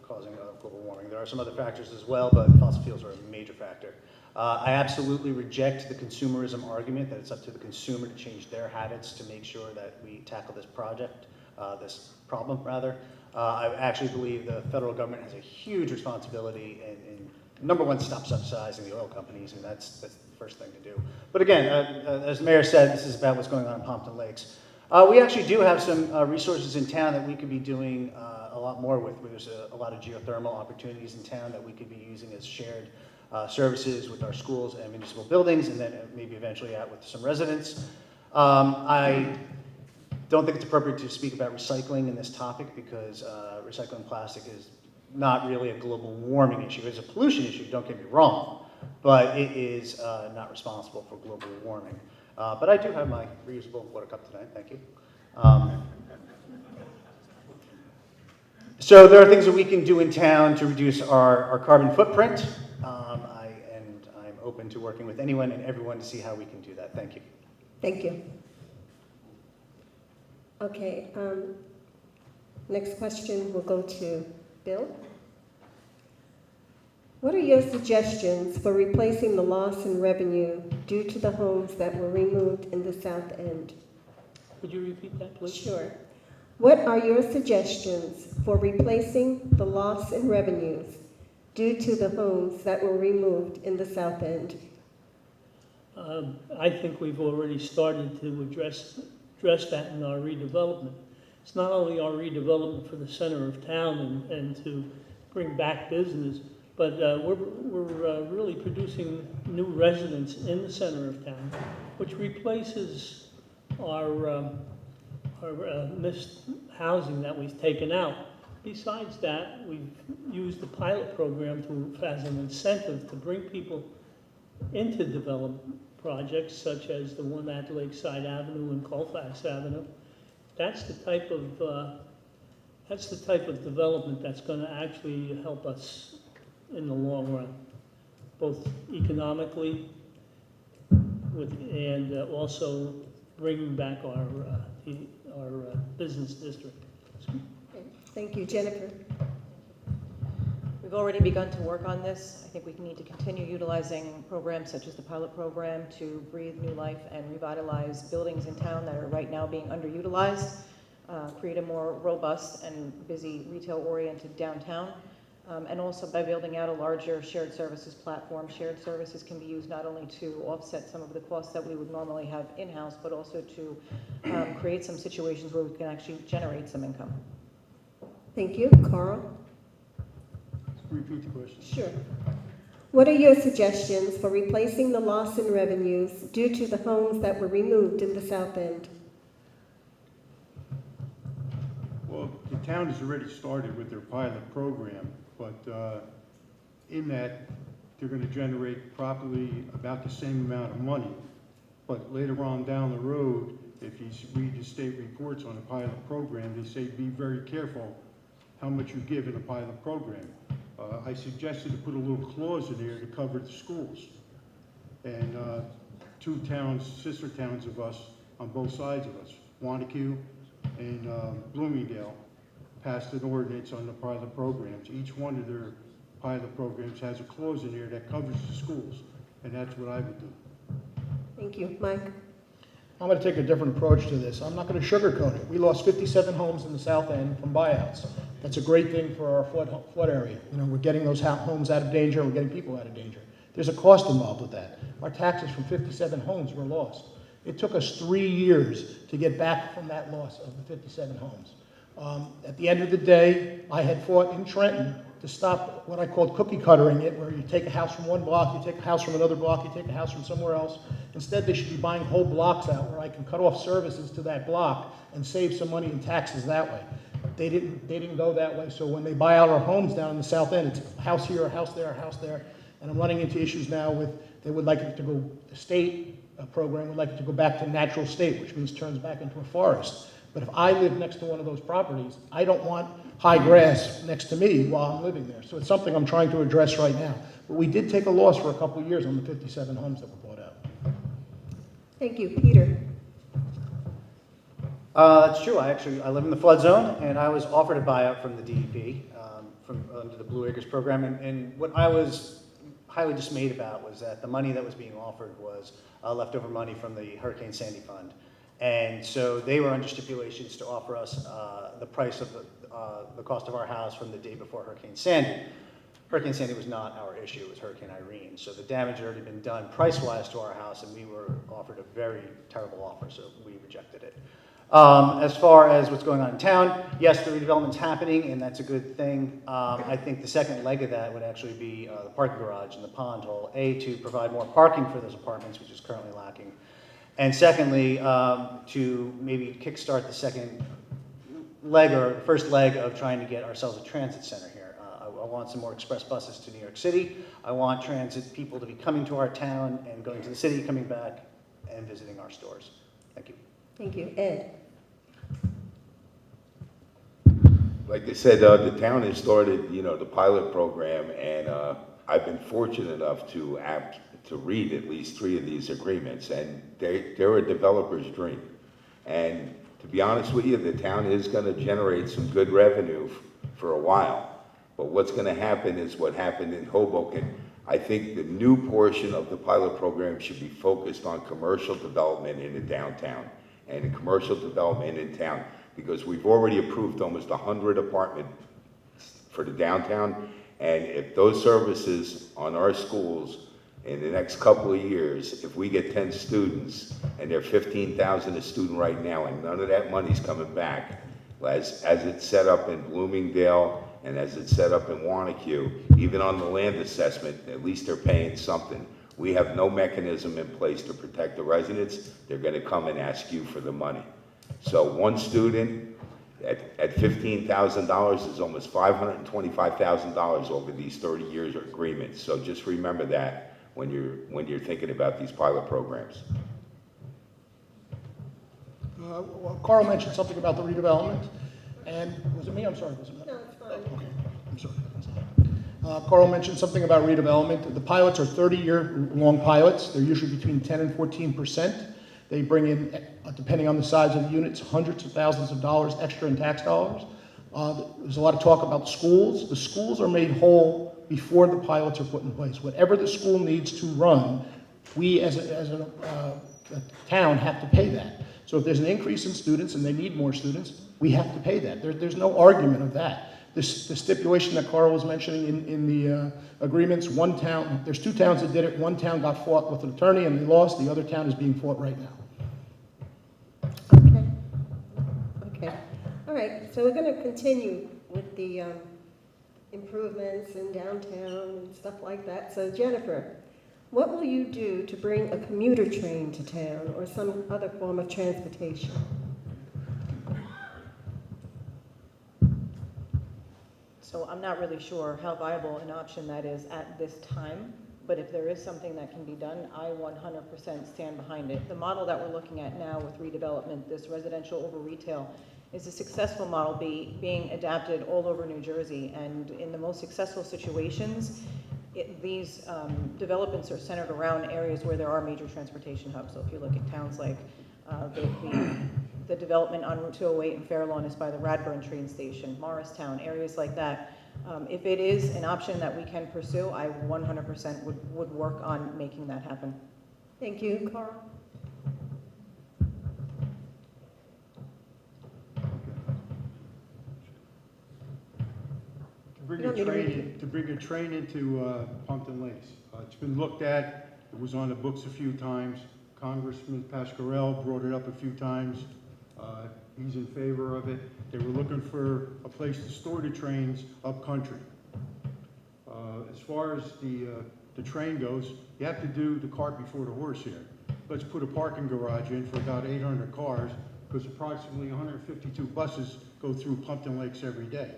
causing global warming. There are some other factors as well, but fossil fuels are a major factor. I absolutely reject the consumerism argument that it's up to the consumer to change their habits to make sure that we tackle this this problem rather. I actually believe the federal government has a huge responsibility in number one, stop subsidizing the oil companies, and that's the first thing to do. But again, as the mayor said, this is about what's going on in Pompton Lakes. We actually do have some resources in town that we could be doing a lot more with. There's a lot of geothermal opportunities in town that we could be using as shared services with our schools and municipal buildings, and then maybe eventually out with some residents. I don't think it's appropriate to speak about recycling in this topic because recycling plastic is not really a global warming issue. It's a pollution issue, don't get me wrong, but it is not responsible for global warming. But I do have my reusable water cup tonight, thank you. So there are things that we can do in town to reduce our carbon footprint, and I'm open to working with anyone and everyone to see how we can do that. Thank you. Thank you. Okay, next question will go to Bill. What are your suggestions for replacing the loss in revenue due to the homes that were removed in the South End? Would you repeat that, please? Sure. What are your suggestions for replacing the loss in revenues due to the homes that were removed in the South End? I think we've already started to address that in our redevelopment. It's not only our redevelopment for the center of town and to bring back business, but we're really producing new residents in the center of town, which replaces our missed housing that we've taken out. Besides that, we've used the pilot program as an incentive to bring people into development projects such as the one at Lakeside Avenue and Colfax Avenue. That's the type of development that's going to actually help us in the long run, both economically and also bringing back our business district. Okay. Thank you. Jennifer? We've already begun to work on this. I think we need to continue utilizing programs such as the pilot program to breathe new life and revitalize buildings in town that are right now being underutilized, create a more robust and busy retail-oriented downtown, and also by building out a larger shared services platform. Shared services can be used not only to offset some of the costs that we would normally have in-house, but also to create some situations where we can actually generate some income. Thank you. Carl? Repeat the question. Sure. What are your suggestions for replacing the loss in revenues due to the homes that were removed in the South End? Well, the town has already started with their pilot program, but in that, they're going to generate probably about the same amount of money. But later on down the road, if you read the state reports on the pilot program, they say be very careful how much you give in a pilot program. I suggested to put a little clause in there to cover the schools. And two towns, sister towns of us, on both sides of us, Wanacue and Bloomingdale, passed an ordinance on the pilot programs. Each one of their pilot programs has a clause in there that covers the schools, and that's what I would do. Thank you. Mike? I'm going to take a different approach to this. I'm not going to sugarcoat it. We lost 57 homes in the South End from buyouts. That's a great thing for our flood area. You know, we're getting those homes out of danger. We're getting people out of danger. There's a cost involved with that. Our taxes from 57 homes were lost. It took us 3 years to get back from that loss of the 57 homes. At the end of the day, I had fought in Trenton to stop what I called cookie cuttering it, where you take a house from one block, you take a house from another block, you take a house from somewhere else. Instead, they should be buying whole blocks out where I can cut off services to that block and save some money in taxes that way. They didn't go that way, so when they buy out our homes down in the South End, it's a house here, a house there, a house there, and I'm running into issues now with, they would like it to go, the state program would like it to go back to natural state, which means turns back into a forest. But if I live next to one of those properties, I don't want high grass next to me while I'm living there. So it's something I'm trying to address right now. But we did take a loss for a couple of years on the 57 homes that were bought out. Thank you. Peter? That's true. I live in the flood zone, and I was offered a buyout from the DEP, from under the Blue Acres program. And what I was highly dismayed about was that the money that was being offered was leftover money from the Hurricane Sandy Fund. And so they were under stipulations to offer us the price of the cost of our house from the day before Hurricane Sandy. Hurricane Sandy was not our issue, it was Hurricane Irene. So the damage had already been done price-wise to our house, and we were offered a very terrible offer, so we rejected it. As far as what's going on in town, yes, the redevelopment's happening, and that's a good thing. I think the second leg of that would actually be the parking garage and the pond hole. A, to provide more parking for those apartments, which is currently lacking. And secondly, to maybe kickstart the second leg or first leg of trying to get ourselves a transit center here. I want some more express buses to New York City. I want transit people to be coming to our town and going to the city, coming back and visiting our stores. Thank you. Thank you. Ed? Like I said, the town has started, the pilot program, and I've been fortunate enough to read at least 3 of these agreements, and they're a developer's dream. And to be honest with you, the town is going to generate some good revenue for a while. But what's going to happen is what happened in Hoboken. I think the new portion of the pilot program should be focused on commercial development in the downtown and commercial development in town, because we've already approved almost 100 apartments for the downtown. And if those services on our schools in the next couple of years, if we get 10 students and they're 15,000 a student right now, and none of that money's coming back, as it's set up in Bloomingdale and as it's set up in Wanacue, even on the land assessment, at least they're paying something. We have no mechanism in place to protect the residents. They're going to come and ask you for the money. So one student at $15,000 is almost $525,000 over these 30 years of agreements. So just remember that when you're thinking about these pilot programs. Well, Carl mentioned something about the redevelopment, and was it me? I'm sorry. Was it me? No, it's fine. Okay, I'm sorry. Carl mentioned something about redevelopment. The pilots are 30-year-long pilots. They're usually between 10 and 14%. They bring in, depending on the size of the units, hundreds of thousands of dollars extra in tax dollars. There's a lot of talk about schools. The schools are made whole before the pilots are put in place. Whatever the school needs to run, we as a town have to pay that. So if there's an increase in students and they need more students, we have to pay that. There's no argument of that. The stipulation that Carl was mentioning in the agreements, one town, there's 2 towns that did it. One town got fought with an attorney and they lost. The other town is being fought right now. Okay. Okay. All right, so we're going to continue with the improvements in downtown and stuff like that. So Jennifer, what will you do to bring a commuter train to town or some other form of transportation? So I'm not really sure how viable an option that is at this time, but if there is something that can be done, I 100% stand behind it. The model that we're looking at now with redevelopment, this residential over retail, is a successful model being adapted all over New Jersey, and in the most successful situations, these developments are centered around areas where there are major transportation hubs. So if you look at towns like the development on Route 208 in Fair Lawn is by the Radburn train station, Morristown, areas like that. If it is an option that we can pursue, I 100% would work on making that happen. Thank you. Carl? To bring a train into Pumpkin Lakes. It's been looked at. It was on the books a few times. Congressman Pasquarello brought it up a few times. He's in favor of it. They were looking for a place to store the trains up country. As far as the train goes, you have to do the cart before the horse here. Let's put a parking garage in for about 800 cars, because approximately 152 buses go through Pumpkin Lakes every day.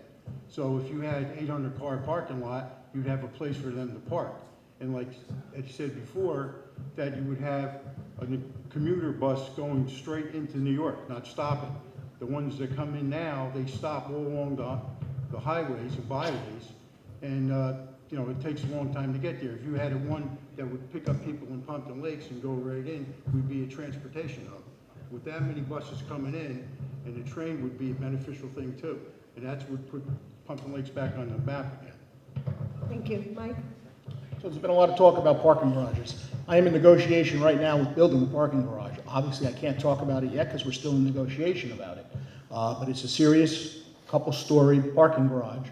So if you had 800-car parking lot, you'd have a place for them to park. And like I said before, that you would have a commuter bus going straight into New York, not stopping. The ones that come in now, they stop all along the highways and byways, and, you know, it takes a long time to get there. If you had one that would pick up people in Pompton Lakes and go right in, we'd be a transportation hub. With that many buses coming in, and the train would be a beneficial thing too, and that's what put Pompton Lakes back on the map again. Thank you. Mike? So there's been a lot of talk about parking garages. I am in negotiation right now with building a parking garage. Obviously, I can't talk about it yet because we're still in negotiation about it. But it's a serious couple-story parking garage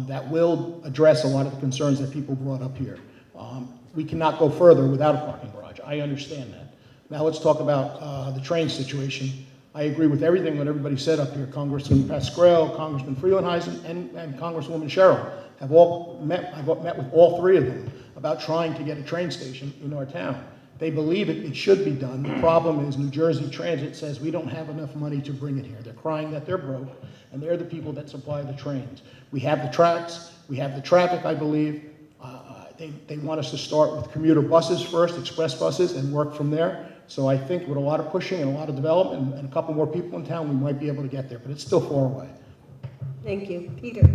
that will address a lot of the concerns that people brought up here. We cannot go further without a parking garage. I understand that. Now let's talk about the train situation. I agree with everything that everybody said up here. Congressman Pascrell, Congressman Freelandheisen, and Congresswoman Sherrill have all met. I've met with all three of them about trying to get a train station in our town. They believe it should be done. The problem is New Jersey Transit says we don't have enough money to bring it here. They're crying that they're broke, and they're the people that supply the trains. We have the tracks, we have the traffic, I believe. They want us to start with commuter buses first, express buses, and work from there. So I think with a lot of pushing and a lot of development and a couple more people in town, we might be able to get there, but it's still far away. Thank you. Peter?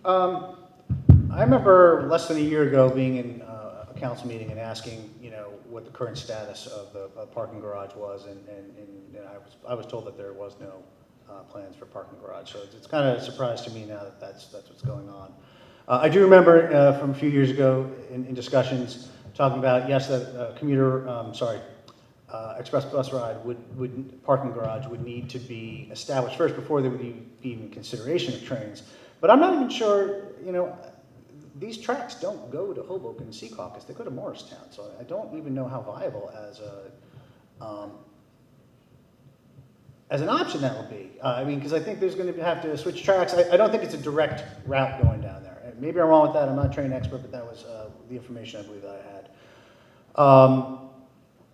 I remember less than a year ago being in a council meeting and asking, you know, what the current status of the parking garage was, and I was told that there was no plans for parking garage. So it's kind of a surprise to me now that that's what's going on. I do remember from a few years ago in discussions talking about, yes, that express bus ride parking garage would need to be established first before there would be even consideration of trains. But I'm not even sure, you know, these tracks don't go to Hoboken and Secaucus, they go to Morristown. So I don't even know how viable as an option that will be. I mean, because I think there's going to have to switch tracks. I don't think it's a direct route going down there. Maybe I'm wrong with that. I'm not a train expert, but that was the information I believe that I had.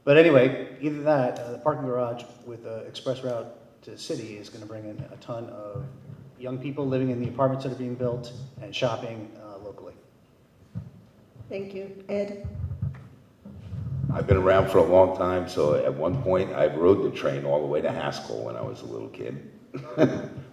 But anyway, either that, the parking garage with the express route to the city is going to bring in a ton of young people living in the apartments that are being built and shopping locally. Thank you. Ed? I've been around for a long time, so at one point I rode the train all the way to Haskell when I was a little kid.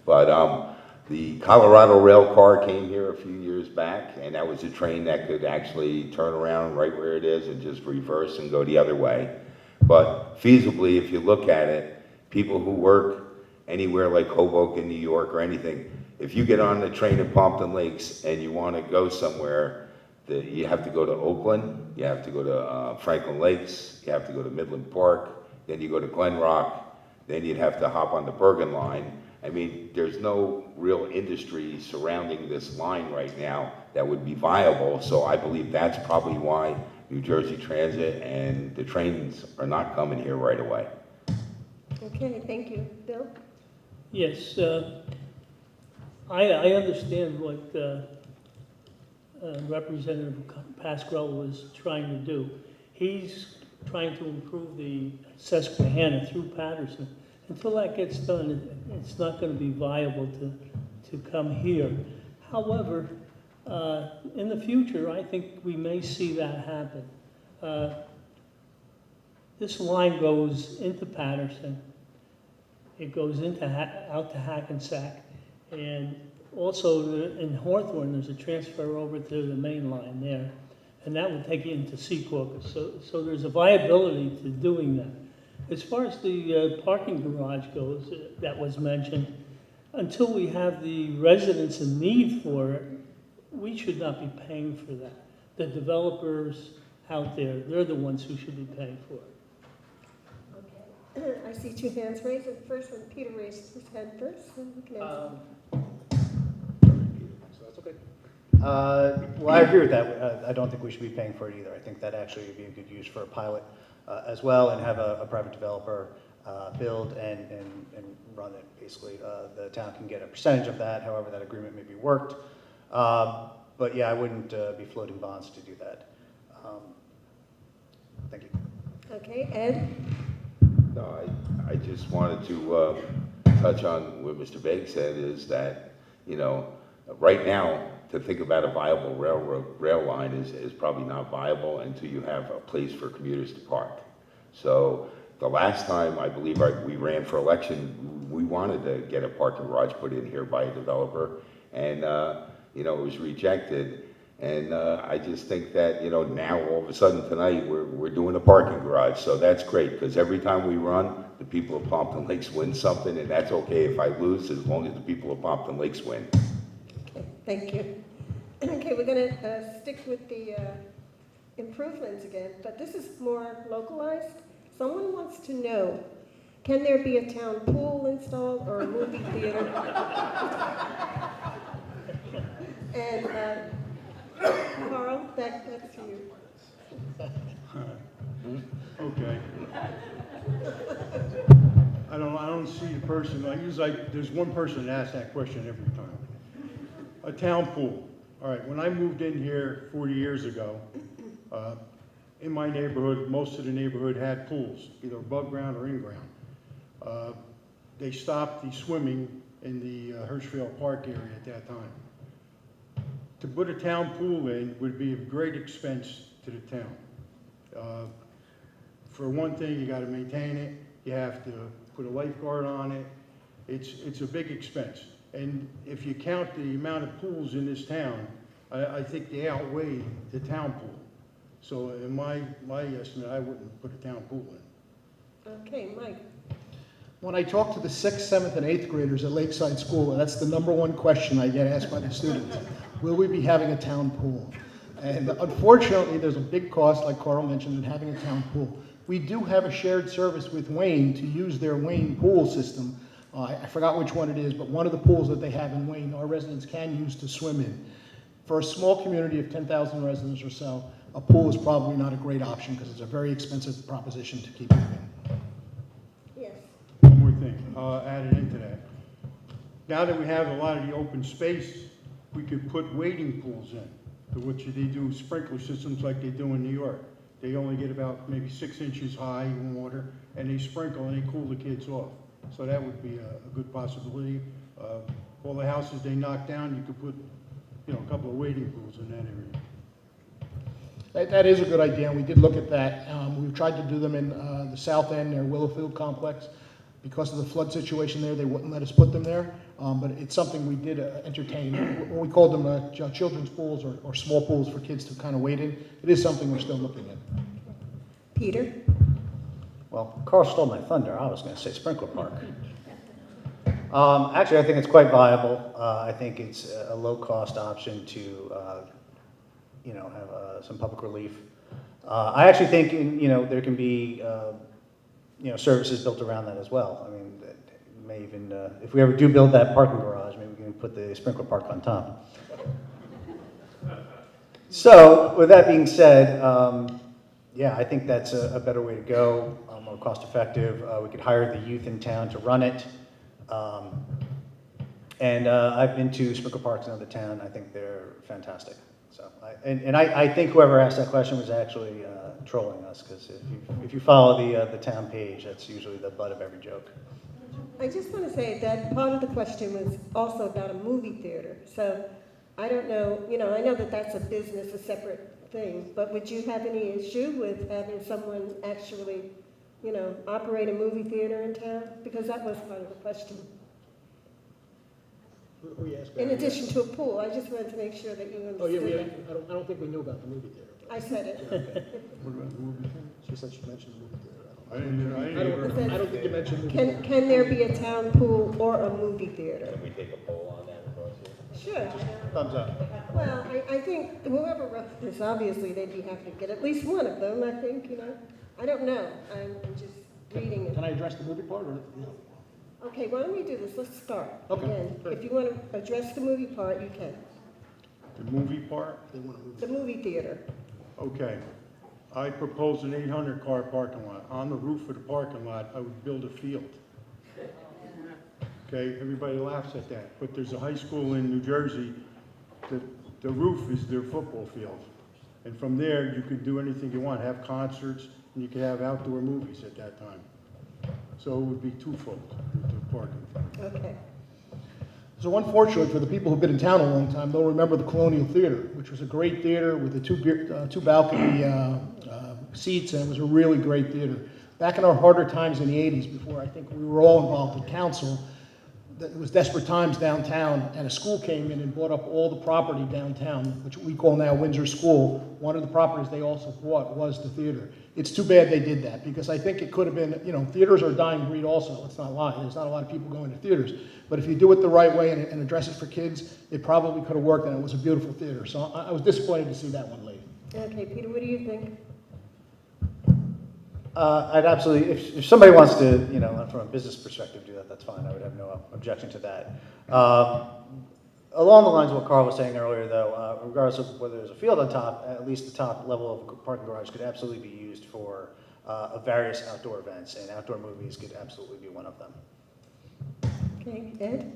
But the Colorado Rail car came here a few years back, and that was a train that could actually turn around right where it is and just reverse and go the other way. But feasibly, if you look at it, people who work anywhere like Hoboken, New York, or anything, if you get on the train in Pompton Lakes and you want to go somewhere, you have to go to Oakland, you have to go to Franklin Lakes, you have to go to Midland Park, then you go to Glen Rock, then you'd have to hop on the Bergen line. I mean, there's no real industry surrounding this line right now that would be viable, so I believe that's probably why New Jersey Transit and the trains are not coming here right away. Okay, thank you. Bill? Yes, I understand what Representative Pascrell was trying to do. He's trying to improve the Susquehanna through Patterson. Until that gets done, it's not going to be viable to come here. However, in the future, I think we may see that happen. This line goes into Patterson. It goes out to Hackensack, and also in Hawthorne, there's a transfer over to the main line there, and that will take you into Secaucus. So there's a viability to doing that. As far as the parking garage goes, that was mentioned, until we have the residents in need for it, we should not be paying for that. The developers out there, they're the ones who should be paying for it. Okay. I see two hands raised. The first one, Peter raised his hand first. And you can answer. So that's okay. Well, I agree with that. I don't think we should be paying for it either. I think that actually would be a good use for a pilot as well, and have a private developer build and run it. Basically, the town can get a percentage of that, however that agreement may be worked. But yeah, I wouldn't be floating bonds to do that. Thank you. Okay, Ed? No, I just wanted to touch on what Mr. Begg said, is that, you know, right now, to think about a viable rail line is probably not viable until you have a place for commuters to park. So The last time, I believe, we ran for election, we wanted to get a parking garage put in here by a developer, and, you know, it was rejected. And I just think that, you know, now all of a sudden tonight, we're doing a parking garage, so that's great, because every time we run, the people of Pompton Lakes win something, and that's okay if I lose, as long as the people of Pompton Lakes win. Okay, thank you. Okay, we're going to stick with the improvements again, but this is more localized. Someone wants to know, can there be a town pool installed or a movie theater? And Carl, that's for you. Okay. I don't see the person, there's one person that asks that question every time. A town pool. All right, when I moved in here 40 years ago, in my neighborhood, most of the neighborhood had pools, either above ground or in ground. They stopped the swimming in the Hirschfeld Park area at that time. To put a town pool in would be of great expense to the town. For one thing, you got to maintain it. You have to put a lifeguard on it. It's a big expense. And if you count the amount of pools in this town, I think they outweigh the town pool. So in my estimate, I wouldn't put a town pool in. Okay, Mike. When I talk to the 6th, 7th, and 8th graders at Lakeside School, that's the #1 question I get asked by the students. Will we be having a town pool? And unfortunately, there's a big cost, like Carl mentioned, in having a town pool. We do have a shared service with Wayne to use their Wayne pool system. I forgot which one it is, but one of the pools that they have in Wayne, our residents can use to swim in. For a small community of 10,000 residents or so, a pool is probably not a great option because it's a very expensive proposition to keep moving. Yes. One more thing, added into that. Now that we have a lot of the open space, we could put wading pools in, to which they do sprinkler systems like they do in New York. They only get about maybe 6 inches high in water, and they sprinkle and they cool the kids off. So that would be a good possibility. All the houses they knock down, you could put, you know, a couple of wading pools in that area. That is a good idea, and we did look at that. We've tried to do them in the south end near Willowfield Complex. Because of the flood situation there, they wouldn't let us put them there, but it's something we did entertain. We called them children's pools or small pools for kids to kind of wade in. It is something we're still looking at. Peter? Well, Carl stole my thunder. I was going to say sprinkler park. Actually, I think it's quite viable. I think it's a low-cost option to, you know, have some public relief. I actually think, you know, there can be, you know, services built around that as well. I mean, may even, if we ever do build that parking garage, maybe we can put the sprinkler park on top. So, with that being said, yeah, I think that's a better way to go, more cost effective. We could hire the youth in town to run it. And I've been to sprinkler parks in other town. I think they're fantastic. So, I think whoever asked that question was actually trolling us, because if you follow the town page, that's usually the butt of every joke. I just want to say that part of the question was also about a movie theater. So I don't know, you know, I know that that's a business, a separate thing, but would you have any issue with having someone actually, you know, operate a movie theater in town? Because that was part of the question. In addition to a pool, I just wanted to make sure that you understood. Oh, yeah, that. I don't think we knew about the movie theater. I said it. What about the movie theater? She said she mentioned the movie theater. I didn't I don't think you mentioned movie theater. Can there be a town pool or a movie theater? Can we take a poll on that across here? Sure. Thumbs up. Well, I think whoever wrote this, obviously they'd be happy to get at least one of them, I think, you know. I don't know. I'm just reading it. Can I address the movie part or no? Okay, why don't we do this? Let's start. Okay. Again, if you want to address the movie part, you can. The movie part? They want to move. The movie theater. Okay. I propose an 800-car parking lot. On the roof of the parking lot, I would build a field. Okay, everybody laughs at that, but there's a high school in New Jersey that the roof is their football field. And from there, you could do anything you want, have concerts, and you could have outdoor movies at that time. So it would be twofold with the parking. Okay. So unfortunately, for the people who've been in town a long time, they'll remember the Colonial Theater, which was a great theater with the two balcony seats, and it was a really great theater. Back in our harder times in the 80s, before I think we were all involved in council, it was desperate times downtown, and a school came in and bought up all the property downtown, which we call now Windsor School. One of the properties they also bought was the theater. It's too bad they did that, because I think it could have been, you know, theaters are a dying breed also, let's not lie. There's not a lot of people going to theaters. But if you do it the right way and address it for kids, it probably could have worked, and it was a beautiful theater. So I was disappointed to see that one leave. Okay, Peter, what do you think? I'd absolutely, if somebody wants to, you know, from a business perspective do that, that's fine. I would have no objection to that. Along the lines of what Carl was saying earlier, though, regardless of whether there's a field on top, at least the top level of parking garage could absolutely be used for various outdoor events, and outdoor movies could absolutely be one of them. Okay, Ed?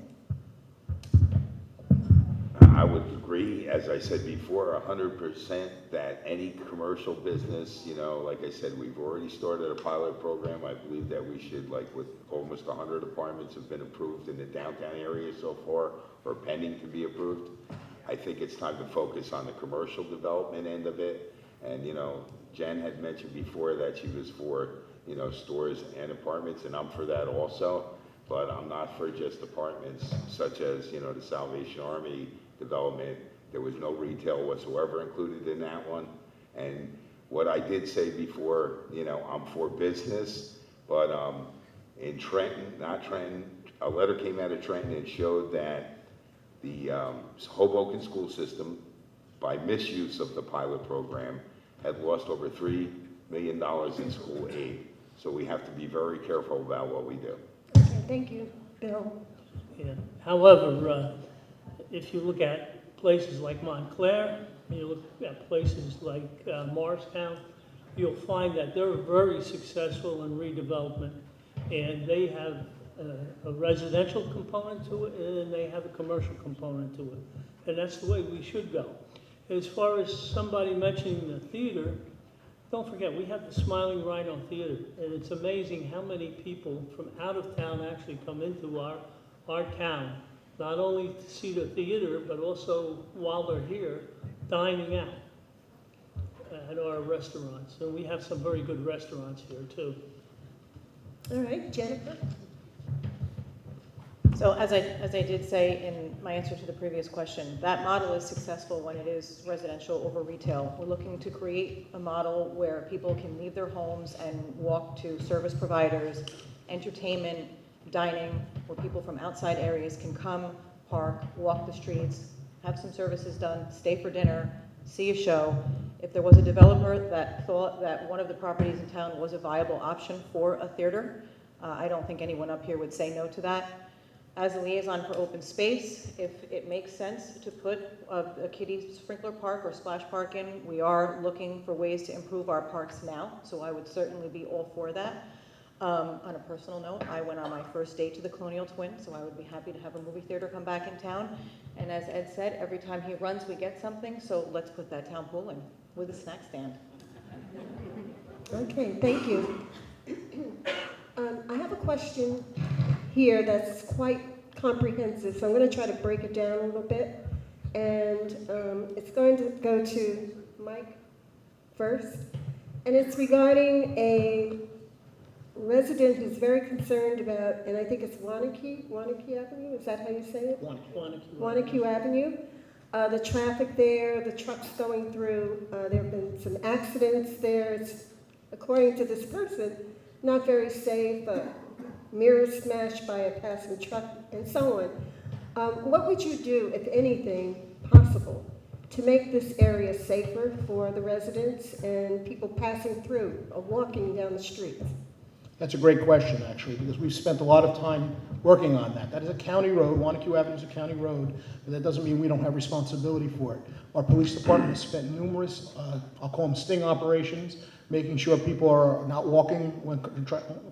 I would agree, as I said before, 100% that any commercial business, you know, like I said, we've already started a pilot program. I believe that we should, like with almost 100 apartments have been approved in the downtown area so far, or pending to be approved. I think it's time to focus on the commercial development end of it. And, you know, Jen had mentioned before that she was for, you know, stores and apartments, and I'm for that also. But I'm not for just apartments, such as, you know, the Salvation Army development. There was no retail whatsoever included in that one. And what I did say before, you know, I'm for business, but in Trenton, not Trenton, a letter came out of Trenton and showed that the Hoboken school system, by misuse of the pilot program, had lost over $3 million in school aid. So we have to be very careful about what we do. Okay, thank you. Bill? Yeah. However, if you look at places like Montclair, you look at places like Morristown, you'll find that they're very successful in redevelopment, and they have a residential component to it, and they have a commercial component to it. And that's the way we should go. As far as somebody mentioning the theater, don't forget, we have the Smiling Rhino Theater, and it's amazing how many people from out of town actually come into our town, not only to see the theater, but also while they're here, dining out at our restaurants. And we have some very good restaurants here, too. All right, Jennifer? So as I did say in my answer to the previous question, that model is successful when it is residential over retail. We're looking to create a model where people can leave their homes and walk to service providers, entertainment, dining, where people from outside areas can come, park, walk the streets, have some services done, stay for dinner, see a show. If there was a developer that thought that one of the properties in town was a viable option for a theater, I don't think anyone up here would say no to that. As a liaison for open space, if it makes sense to put a kiddie sprinkler park or splash park in, we are looking for ways to improve our parks now, so I would certainly be all for that. On a personal note, I went on my first date to the Colonial Twin, so I would be happy to have a movie theater come back in town. And as Ed said, every time he runs, we get something, so let's put that town pool in with a snack stand. Okay, thank you. I have a question here that's quite comprehensive, so I'm going to try to break it down a little bit. And it's going to go to Mike first. And it's regarding a resident who's very concerned about, and I think it's Wanakee Avenue, is that how you say it? Wanakee Avenue. The traffic there, the trucks going through, there have been some accidents there. It's, according to this person, not very safe, mirrors smashed by a passing truck, and so on. What would you do, if anything possible, to make this area safer for the residents and people passing through or walking down the streets? That's a great question, actually, because we've spent a lot of time working on that. That is a county road. Wanacue Avenue is a county road, but that doesn't mean we don't have responsibility for it. Our police department has spent numerous, I'll call them sting operations, making sure people are not walking when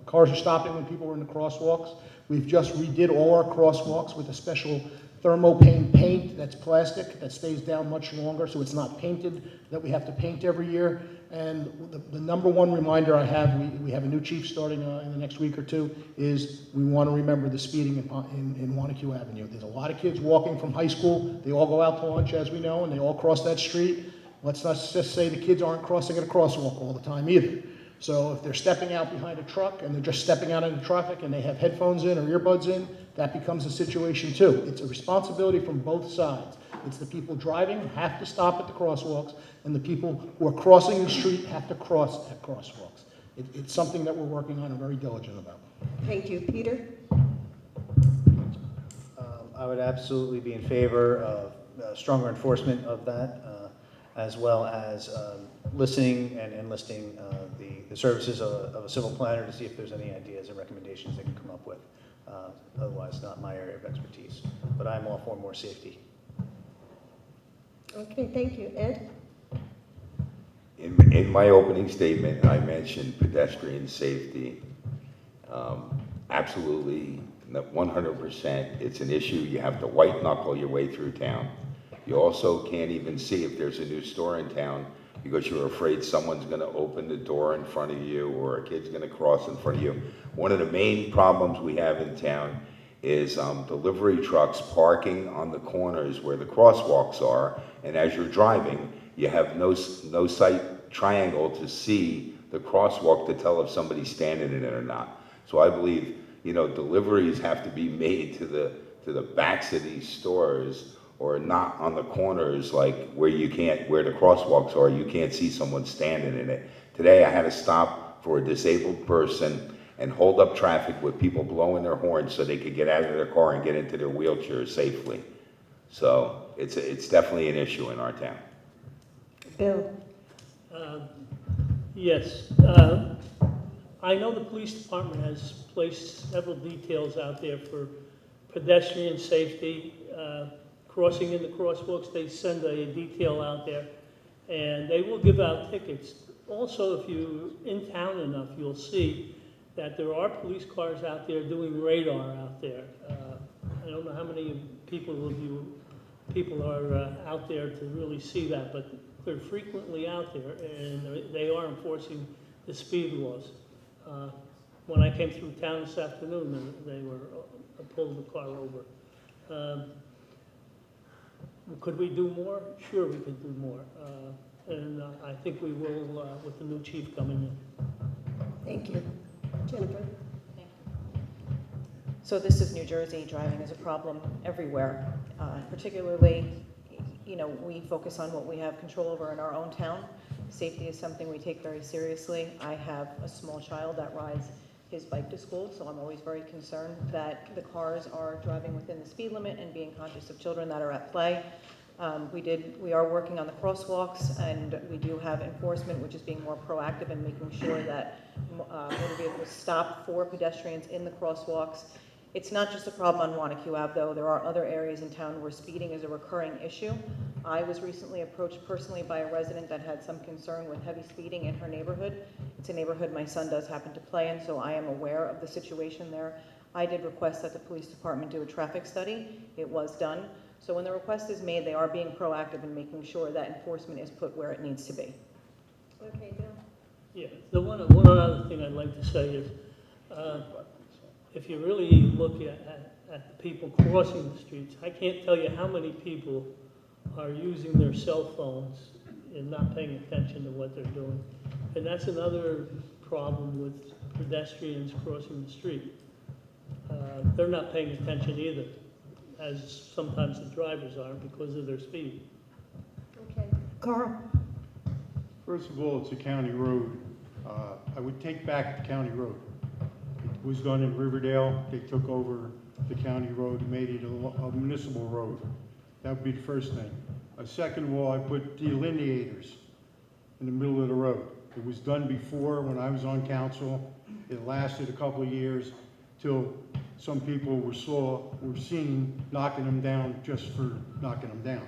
cars are stopping, when people are in the crosswalks. We've just redid all our crosswalks with a special thermopane paint that's plastic, that stays down much longer, so it's not painted, that we have to paint every year. And the number one reminder I have, we have a new chief starting in the next week or two, is we want to remember the speeding in Wanacue Avenue. There's a lot of kids walking from high school. They all go out to lunch, as we know, and they all cross that street. Let's not just say the kids aren't crossing at a crosswalk all the time either. So if they're stepping out behind a truck and they're just stepping out into traffic and they have headphones in or earbuds in, that becomes a situation too. It's a responsibility from both sides. It's the people driving have to stop at the crosswalks, and the people who are crossing the street have to cross at crosswalks. It's something that we're working on and very diligent about. Thank you. Peter? I would absolutely be in favor of stronger enforcement of that, as well as listening and enlisting the services of a civil planner to see if there's any ideas and recommendations they can come up with. Otherwise, not my area of expertise. But I'm all for more safety. Okay, thank you. Ed? In my opening statement, I mentioned pedestrian safety. Absolutely, 100%, it's an issue. You have to white knuckle your way through town. You also can't even see if there's a new store in town because you're afraid someone's going to open the door in front of you or a kid's going to cross in front of you. One of the main problems we have in town is delivery trucks parking on the corners where the crosswalks are, and as you're driving, you have no sight triangle to see the crosswalk to tell if somebody's standing in it or not. So I believe, you know, deliveries have to be made to the backs of these stores, or not on the corners, like where the crosswalks are, you can't see someone standing in it. Today I had to stop for a disabled person and hold up traffic with people blowing their horns so they could get out of their car and get into their wheelchairs safely. So it's definitely an issue in our town. Bill? Yes. I know the police department has placed several details out there for pedestrian safety, crossing in the crosswalks. They send a detail out there, and they will give out tickets. Also, if you're in town enough, you'll see that there are police cars out there doing radar out there. I don't know how many people are out there to really see that, but they're frequently out there, and they are enforcing the speed laws. When I came through town this afternoon, they were pulling the car over. Could we do more? Sure, we could do more. And I think we will with the new chief coming in. Thank you. Jennifer? So this is New Jersey. Driving is a problem everywhere. Particularly, you know, we focus on what we have control over in our own town. Safety is something we take very seriously. I have a small child that rides his bike to school, so I'm always very concerned that the cars are driving within the speed limit and being conscious of children that are at play. We are working on the crosswalks, and we do have enforcement, which is being more proactive and making sure that motor vehicles stop for pedestrians in the crosswalks. It's not just a problem on Wanacue Ave, though. There are other areas in town where speeding is a recurring issue. I was recently approached personally by a resident that had some concern with heavy speeding in her neighborhood. It's a neighborhood my son does happen to play in, so I am aware of the situation there. I did request that the police department do a traffic study. It was done. So when the request is made, they are being proactive in making sure that enforcement is put where it needs to be. Okay, Bill? Yeah, the one other thing I'd like to say is, if you really look at the people crossing the streets, I can't tell you how many people are using their cell phones and not paying attention to what they're doing. And that's another problem with pedestrians crossing the street. They're not paying attention either, as sometimes the drivers are because of their speed. Okay. Carl? First of all, it's a county road. I would take back the county road. It was done in Riverdale. They took over the county road and made it a municipal road. That would be the first thing. Second of all, I put delineators in the middle of the road. It was done before when I was on council. It lasted a couple of years till some people were seen knocking them down just for knocking them down.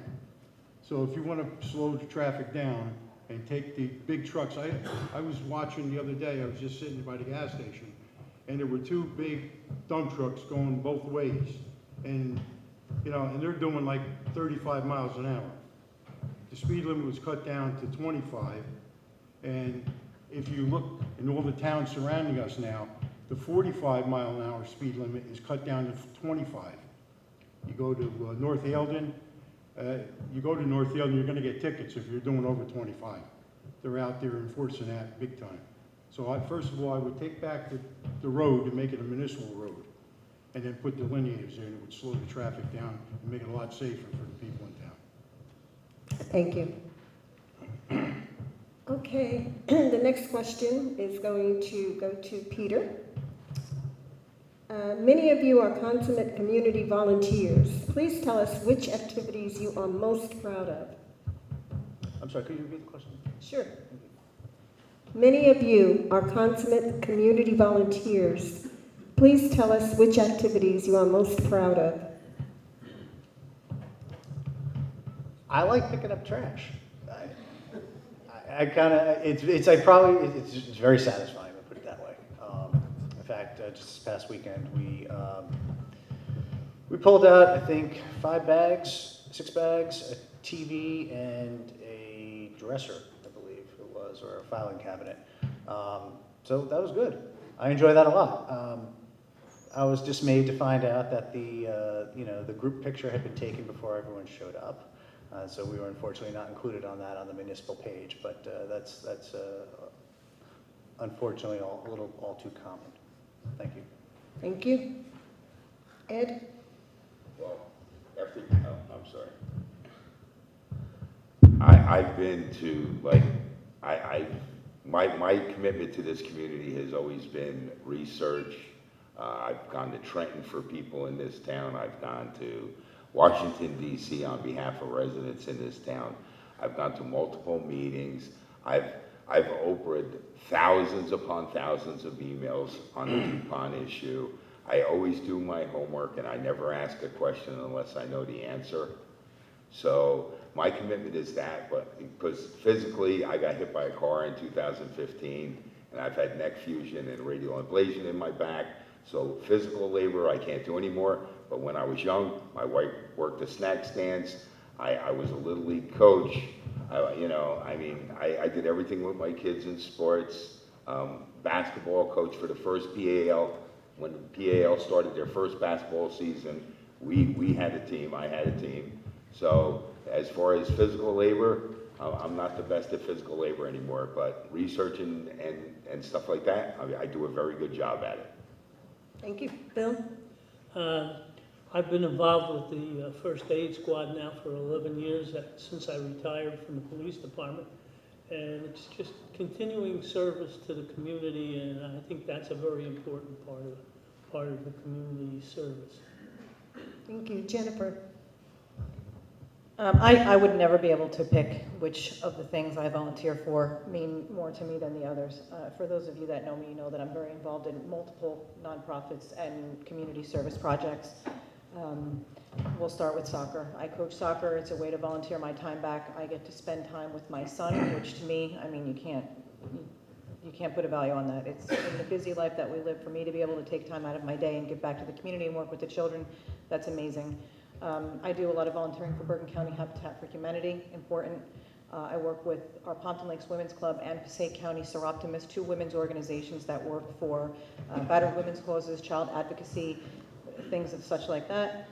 So if you want to slow the traffic down and take the big trucks, I was watching the other day, I was just sitting by the gas station, and there were two big dump trucks going both ways. And, you know, and they're doing like 35 miles an hour. The speed limit was cut down to 25. And if you look in all the towns surrounding us now, the 45-mile-an-hour speed limit is cut down to 25. You go to North Haledon, you're going to get tickets if you're doing over 25. They're out there enforcing that big time. So first of all, I would take back the road and make it a municipal road, and then put delineators there, and it would slow the traffic down and make it a lot safer for the people in town. Thank you. Okay, the next question is going to go to Peter. Many of you are consummate community volunteers. Please tell us which activities you are most proud of. I'm sorry, could you repeat the question? Sure. Many of you are consummate community volunteers. Please tell us which activities you are most proud of. I like picking up trash. I kind of, it's very satisfying, to put it that way. In fact, just this past weekend, we pulled out, I think, 6 bags, a TV, and a dresser, I believe it was, or a filing cabinet. So that was good. I enjoy that a lot. I was dismayed to find out that the group picture had been taken before everyone showed up. So we were unfortunately not included on the municipal page, but that's unfortunately all too common. Thank you. Thank you. Ed? Well, I'm sorry. I've been to, like, my commitment to this community has always been research. I've gone to Trenton for people in this town. I've gone to Washington, D.C. on behalf of residents in this town. I've gone to multiple meetings. I've opened thousands upon thousands of emails on the coupon issue. I always do my homework, and I never ask a question unless I know the answer. So my commitment is that, but because physically I got hit by a car in 2015, and I've had neck fusion and radial ablation in my back. So physical labor I can't do anymore. But when I was young, my wife worked the snack stands. I was a Little League coach. I did everything with my kids in sports. Basketball coach for the first PAL. When PAL started their first basketball season, we had a team, I had a team. So as far as physical labor, I'm not the best at physical labor anymore, but research and stuff like that, I do a very good job at it. Thank you. Bill? I've been involved with the First Aid Squad now for 11 years since I retired from the police department. And it's just continuing service to the community, and I think that's a very important part of the community service. Thank you. Jennifer? I would never be able to pick which of the things I volunteer for mean more to me than the others. For those of you that know me, you know that I'm very involved in multiple nonprofits and community service projects. We'll start with soccer. I coach soccer. It's a way to volunteer my time back. I get to spend time with my son, which to me, I mean, you can't put a value on that. It's in the busy life that we live. For me to be able to take time out of my day and give back to the community and work with the children, that's amazing. I do a lot of volunteering for Bergen County Habitat for Humanity, important. I work with our Pompton Lakes Women's Club and Passaic County Seroptimus, 2 women's organizations that work for battered women's causes, child advocacy, things of such like that.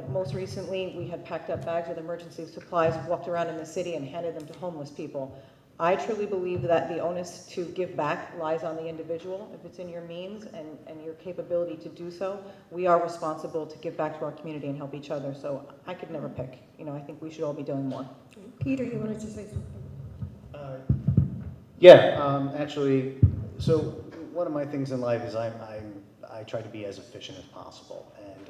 Most recently, we had packed up bags with emergency supplies, walked around in the city and handed them to homeless people. I truly believe that the onus to give back lies on the individual. If it's in your means and your capability to do so, we are responsible to give back to our community and help each other. So I could never pick. I think we should all be doing more. Peter, you wanted to say something? Actually, so one of my things in life is I try to be as efficient as possible. And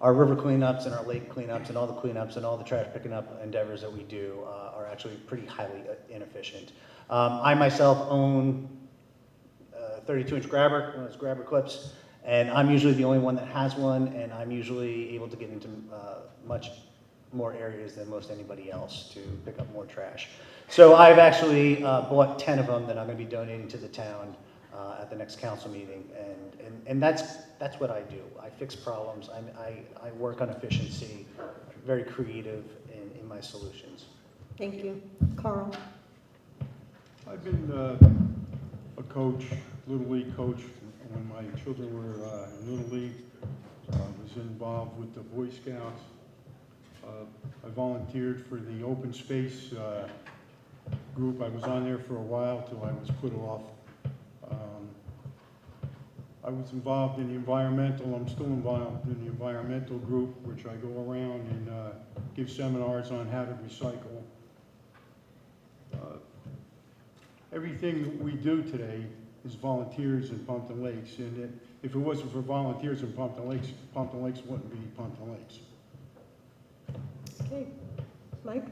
our river cleanups and our lake cleanups and all the cleanups and all the trash picking up endeavors that we do are actually pretty highly inefficient. I myself own 32-inch grabber, one of those grabber clips, and I'm usually the only one that has one, and I'm usually able to get into much more areas than most anybody else to pick up more trash. So I've actually bought 10 of them that I'm going to be donating to the town at the next council meeting, and that's what I do. I fix problems. I work on efficiency, very creative in my solutions. Thank you. Carl? I've been a coach, Little League coach, when my children were in Little League. Was involved with the Boy Scouts. I volunteered for the open space group. I was on there for a while till I was put off. I was involved in the environmental, I'm still involved in the environmental group, which I go around and give seminars on how to recycle. Everything that we do today is volunteers in Pumpkin Lakes, and if it wasn't for volunteers in Pumpkin Lakes wouldn't be Pumpkin Lakes. Okay, Mike?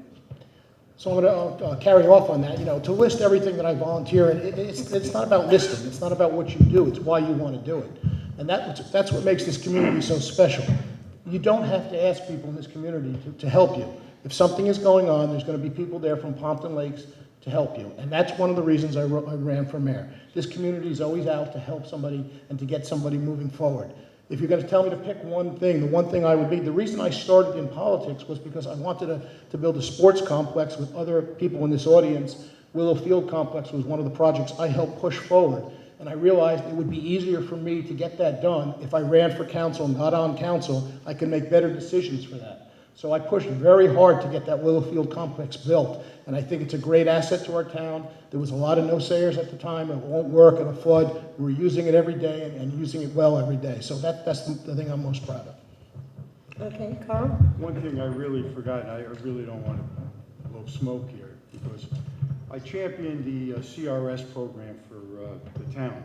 So I'm going to carry off on that, to list everything that I volunteer, and it's not about listing, it's not about what you do, it's why you want to do it. And that's what makes this community so special. You don't have to ask people in this community to help you. If something is going on, there's going to be people there from Pompton Lakes to help you. And that's one of the reasons I ran for mayor. This community is always out to help somebody and to get somebody moving forward. If you're going to tell me to pick one thing, the one thing I would be, the reason I started in politics was because I wanted to build a sports complex with other people in this audience. Willow Field Complex was one of the projects I helped push forward. And I realized it would be easier for me to get that done if I ran for council and got on council. I could make better decisions for that. So I pushed very hard to get that Willow Field Complex built. And I think it's a great asset to our town. There was a lot of no-sayers at the time. It won't work in a flood. We're using it every day and using it well every day. So that's the thing I'm most proud of. Okay, Carl? One thing I really forgot, and I really don't want to blow smoke here, because I championed the CRS program for the town.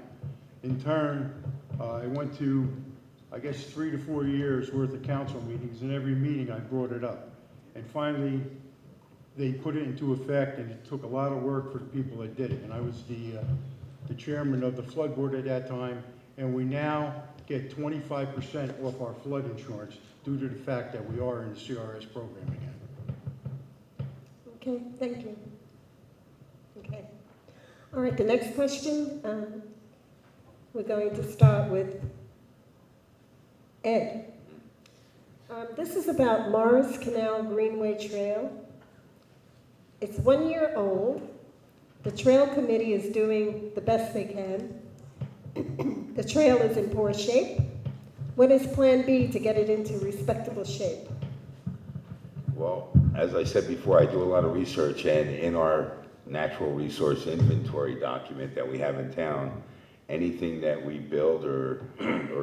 In turn, I went to, I guess, 3 to 4 years worth of council meetings, and every meeting I brought it up. And finally, they put it into effect, and it took a lot of work for the people that did it. And I was the chairman of the flood board at that time, and we now get 25% off our flood insurance due to the fact that we are in the CRS program again. Okay, thank you. Okay. All right, the next question, we're going to start with Ed. This is about Morris Canal Greenway Trail. It's 1 year old. The trail committee is doing the best they can. The trail is in poor shape. What is Plan B to get it into respectable shape? Well, as I said before, I do a lot of research, and in our natural resource inventory document that we have in town, anything that we build or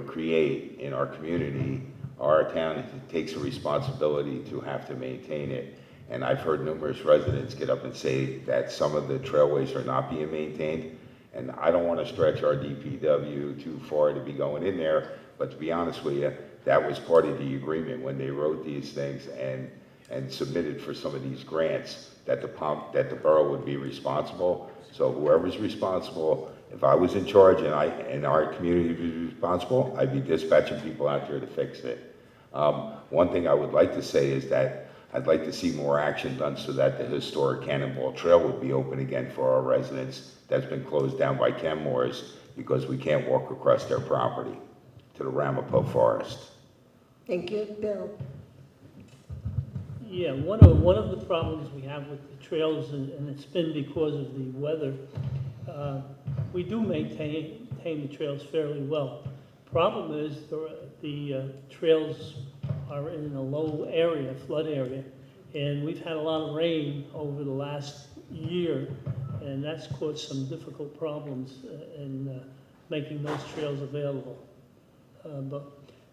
create in our community, our town takes a responsibility to have to maintain it. And I've heard numerous residents get up and say that some of the trailways are not being maintained. And I don't want to stretch our DPW too far to be going in there, but to be honest with you, that was part of the agreement when they wrote these things and submitted for some of these grants, that the borough would be responsible. So whoever's responsible, if I was in charge and our community was responsible, I'd be dispatching people out there to fix it. One thing I would like to say is that I'd like to see more action done so that the historic Cannonball Trail would be open again for our residents. That's been closed down by Kenmore's because we can't walk across their property to the Ramapo Forest. Thank you, Bill. Yeah, one of the problems we have with the trails, and it's been because of the weather, we do maintain the trails fairly well. Problem is the trails are in a low area, flood area, and we've had a lot of rain over the last year, and that's caused some difficult problems in making those trails available. But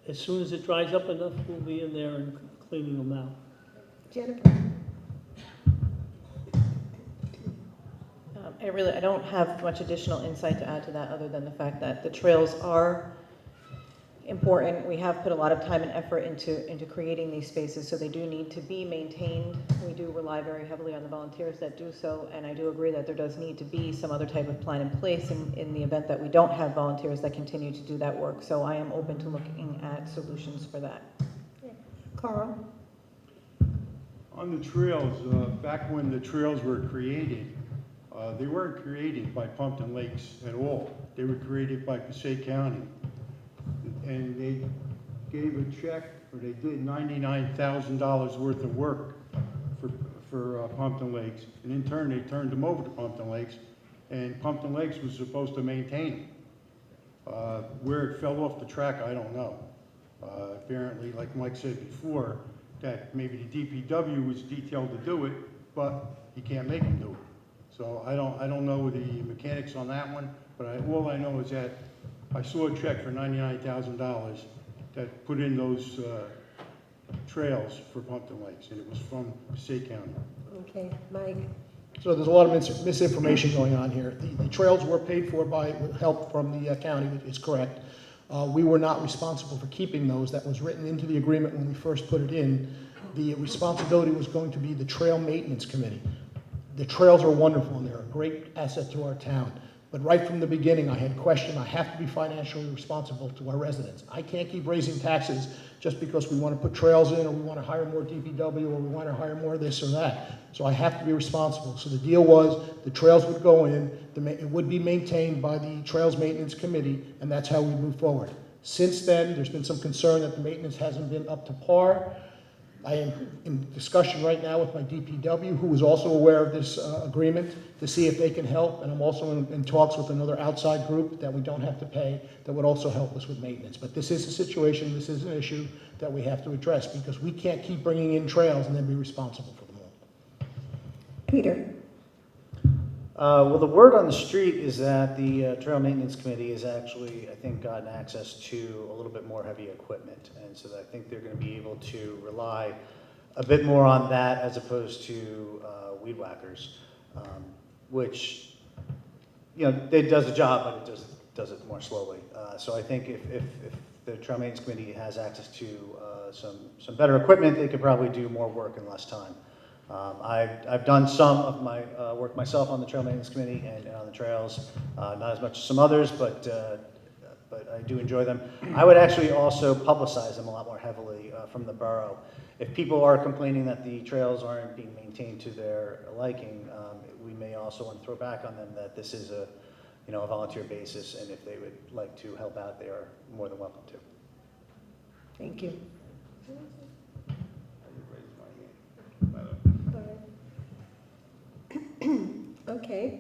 as soon as it dries up enough, we'll be in there and cleaning them out. Jennifer? I don't have much additional insight to add to that other than the fact that the trails are important. We have put a lot of time and effort into creating these spaces, so they do need to be maintained. We do rely very heavily on the volunteers that do so, and I do agree that there does need to be some other type of plan in place in the event that we don't have volunteers that continue to do that work. So I am open to looking at solutions for that. Carl? On the trails, back when the trails were created, they weren't created by Pumpkin Lakes at all. They were created by Passaic County. And they gave a check, or they did $99,000 worth of work for Pumpkin Lakes. And in turn, they turned them over to Pumpkin Lakes, and Pumpkin Lakes was supposed to maintain them. Where it fell off the track, I don't know. Apparently, like Mike said before, that maybe the DPW was detailed to do it, but you can't make them do it. So I don't know the mechanics on that one, but all I know is that I saw a check for $99,000 that put in those trails for Pumpkin Lakes, and it was from Passaic County. Okay, Mike? So there's a lot of misinformation going on here. The trails were paid for by help from the county, it's correct. We were not responsible for keeping those. That was written into the agreement when we first put it in. The responsibility was going to be the Trail Maintenance Committee. The trails are wonderful and they're a great asset to our town. But right from the beginning, I had questioned, I have to be financially responsible to our residents. I can't keep raising taxes just because we want to put trails in, or we want to hire more DPW, or we want to hire more this or that. So I have to be responsible. So the deal was, the trails would go in, it would be maintained by the Trails Maintenance Committee, and that's how we move forward. Since then, there's been some concern that the maintenance hasn't been up to par. I am in discussion right now with my DPW, who is also aware of this agreement, to see if they can help. And I'm also in talks with another outside group that we don't have to pay, that would also help us with maintenance. But this is a situation, this is an issue that we have to address, because we can't keep bringing in trails and then be responsible for them all. Peter? Well, the word on the street is that the Trail Maintenance Committee has actually, I think, gotten access to a little bit more heavy equipment. And so I think they're going to be able to rely a bit more on that as opposed to weed whackers, which, it does the job, but it does it more slowly. So I think if the Trail Maintenance Committee has access to some better equipment, they could probably do more work in less time. I've done some of my work myself on the Trail Maintenance Committee and on the trails, not as much as some others, but I do enjoy them. I would actually also publicize them a lot more heavily from the borough. If people are complaining that the trails aren't being maintained to their liking, we may also want to throw back on them that this is a volunteer basis, and if they would like to help out, they are more than welcome to. Thank you. Okay.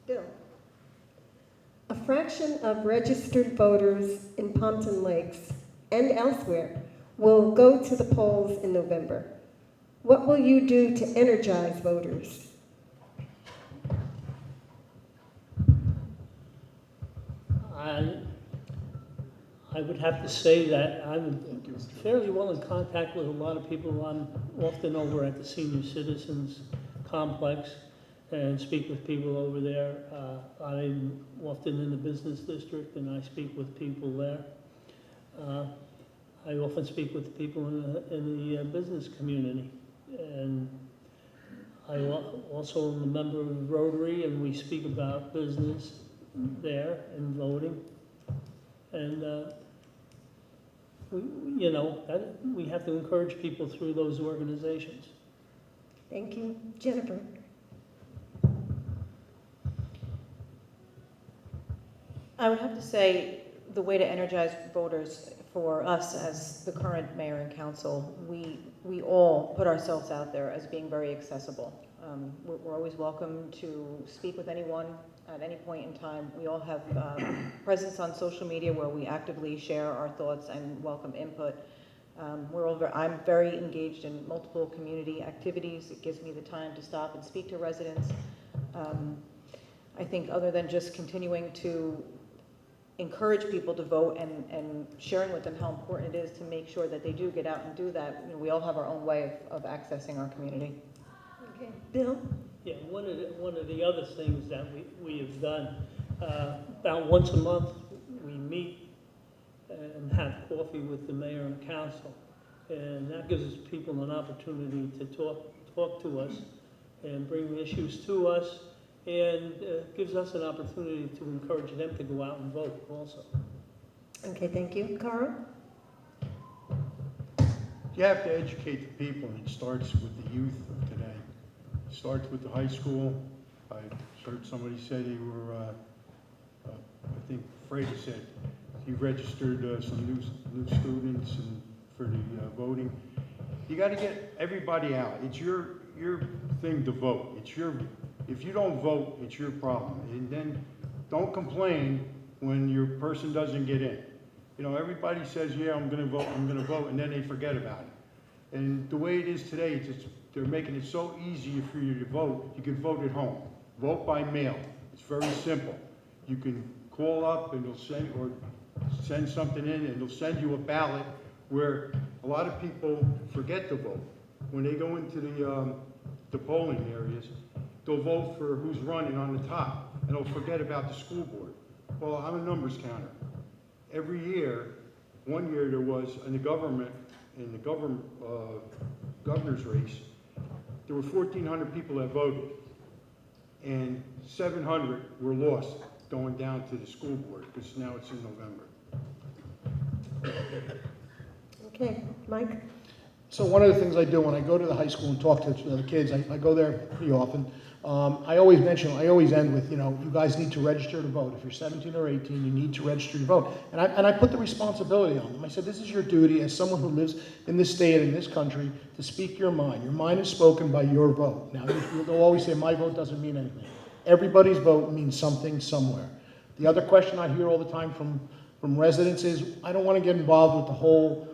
Bill? A fraction of registered voters in Pompton Lakes and elsewhere will go to the polls in November. What will you do to energize voters? I would have to say that I'm fairly well in contact with a lot of people. I'm often over at the Senior Citizens Complex and speak with people over there. I'm often in the business district and I speak with people there. I often speak with people in the business community. And I also am a member of Rotary, and we speak about business there and voting. And we have to encourage people through those organizations. Thank you. Jennifer? I would have to say the way to energize voters for us as the current mayor and council, we all put ourselves out there as being very accessible. We're always welcome to speak with anyone at any point in time. We all have presence on social media where we actively share our thoughts and welcome input. I'm very engaged in multiple community activities. It gives me the time to stop and speak to residents. I think other than just continuing to encourage people to vote and sharing with them how important it is to make sure that they do get out and do that, we all have our own way of accessing our community. Okay. Bill? Yeah, one of the other things that we have done, about once a month, we meet and have coffee with the mayor and council. And that gives people an opportunity to talk to us and bring issues to us, and gives us an opportunity to encourage them to go out and vote also. Okay, thank you. Carl? You have to educate the people, and it starts with the youth of today. It starts with the high school. I heard somebody say they were, I think Freda said, he registered some new students for the voting. You got to get everybody out. It's your thing to vote. If you don't vote, it's your problem. And then don't complain when your person doesn't get in. Everybody says, yeah, I'm going to vote, and then they forget about it. And the way it is today, they're making it so easy for you to vote. You can vote at home. Vote by mail. It's very simple. You can call up and send something in and they'll send you a ballot where a lot of people forget to vote. When they go into the polling areas, they'll vote for who's running on the top and they'll forget about the school board. Well, I'm a numbers counter. Every year, one year there was in the governor's race, there were 1,400 people that voted, and 700 were lost going down to the school board, because now it's in November. Okay, Mike? So one of the things I do when I go to the high school and talk to the kids, I go there pretty often. I always end with, you guys need to register to vote. If you're 17 or 18, you need to register to vote. And I put the responsibility on them. I said, this is your duty as someone who lives in this state, in this country, to speak your mind. Your mind is spoken by your vote. Now, they'll always say, my vote doesn't mean anything. Everybody's vote means something somewhere. The other question I hear all the time from residents is, I don't want to get involved with the whole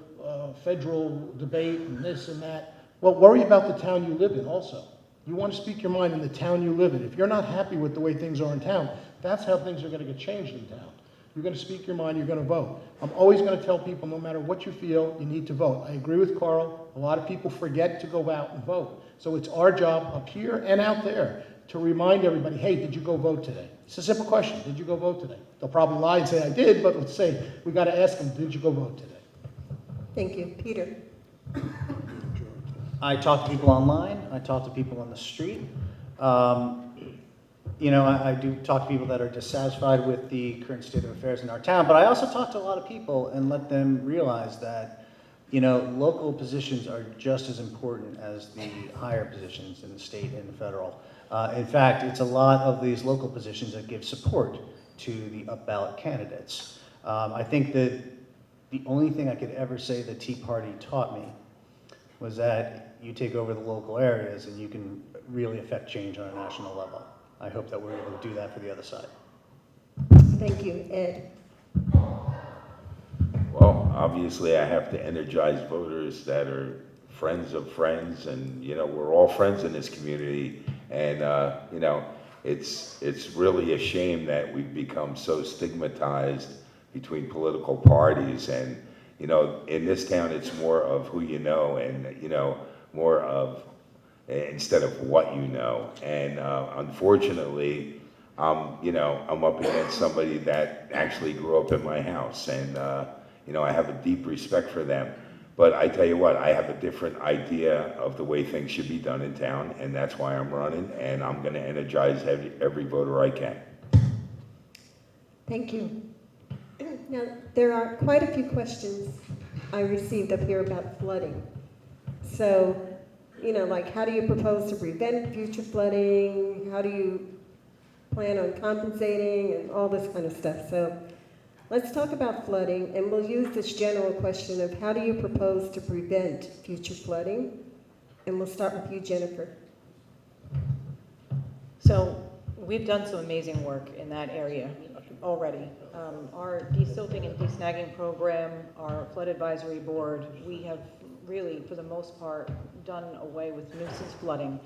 federal debate and this and that. Well, worry about the town you live in also. You want to speak your mind in the town you live in. If you're not happy with the way things are in town, that's how things are going to get changed in town. You're going to speak your mind, you're going to vote. I'm always going to tell people, no matter what you feel, you need to vote. I agree with Carl. A lot of people forget to go out and vote. So it's our job up here and out there to remind everybody, hey, did you go vote today? It's a simple question. Did you go vote today? They'll probably lie and say I did, but let's say we got to ask them, did you go vote today? Thank you. Peter? I talk to people online. I talk to people on the street. I do talk to people that are dissatisfied with the current state of affairs in our town, but I also talk to a lot of people and let them realize that, local positions are just as important as the higher positions in the state and the federal. In fact, it's a lot of these local positions that give support to the up-ballot candidates. I think that the only thing I could ever say the Tea Party taught me was that you take over the local areas and you can really affect change on a national level. I hope that we're able to do that for the other side. Thank you. Ed? Well, obviously, I have to energize voters that are friends of friends, and, we're all friends in this community, and, it's really a shame that we've become so stigmatized between political parties, and, in this town, it's more of who you know, and, more of, instead of what you know, and unfortunately, I'm up against somebody that actually grew up in my house, and, I have a deep respect for them. But I tell you what, I have a different idea of the way things should be done in town, and that's why I'm running, and I'm going to energize every voter I can. Thank you. Now, there are quite a few questions I received up here about flooding. So, how do you propose to prevent future flooding? How do you plan on compensating and all this kind of stuff? So let's talk about flooding, and we'll use this general question of how do you propose to prevent future flooding? And we'll start with you, Jennifer. So we've done some amazing work in that area already. Our desilting and desnagging program, our flood advisory board, we have really, for the most part, done away with nuisance flooding.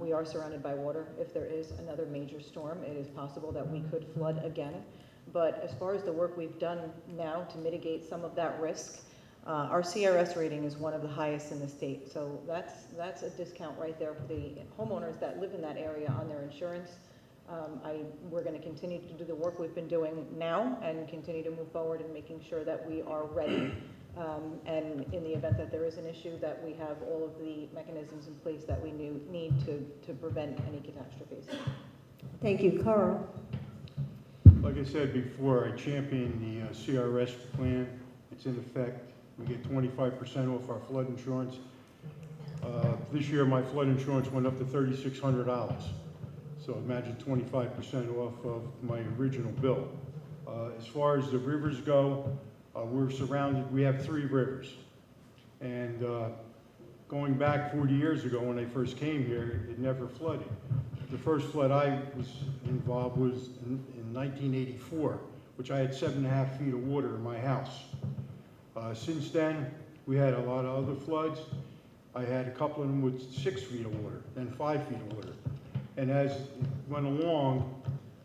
We are surrounded by water. If there is another major storm, it is possible that we could flood again. But as far as the work we've done now to mitigate some of that risk, our CRS rating is one of the highest in the state. So that's a discount right there for the homeowners that live in that area on their insurance. We're going to continue to do the work we've been doing now and continue to move forward in making sure that we are ready. And in the event that there is an issue, that we have all of the mechanisms in place that we need to prevent any catastrophes. Thank you. Carl? Like I said before, I champion the CRS plan. It's in effect. We get 25% off our flood insurance. This year, my flood insurance went up to $3,600. So imagine 25% off of my original bill. As far as the rivers go, we're surrounded, we have 3 rivers. And going back 40 years ago when I first came here, it never flooded. The first flood I was involved was in 1984, which I had 7.5 feet of water in my house. Since then, We had a lot of other floods. I had a couple of them with 6 feet of water, then 5 feet of water. And as it went along,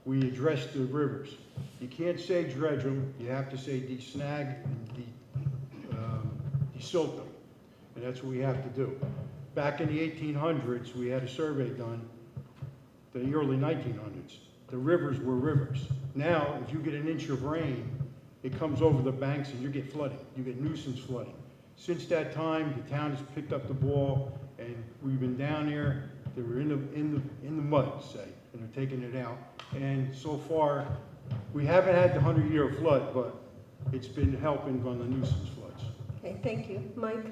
we addressed the rivers. You can't say dredge them, you have to say de-snag and de-silt them. And that's what we have to do. Back in the 1800s, we had a survey done, the early 1900s. The rivers were rivers. Now, if you get an inch of rain, it comes over the banks and you get flooding. You get nuisance flooding. Since that time, the town has picked up the ball, and we've been down there. They were in the mud, say, and they're taking it out. And so far, we haven't had the 100-year flood, but it's been helping on the nuisance floods. Okay, thank you. Mike?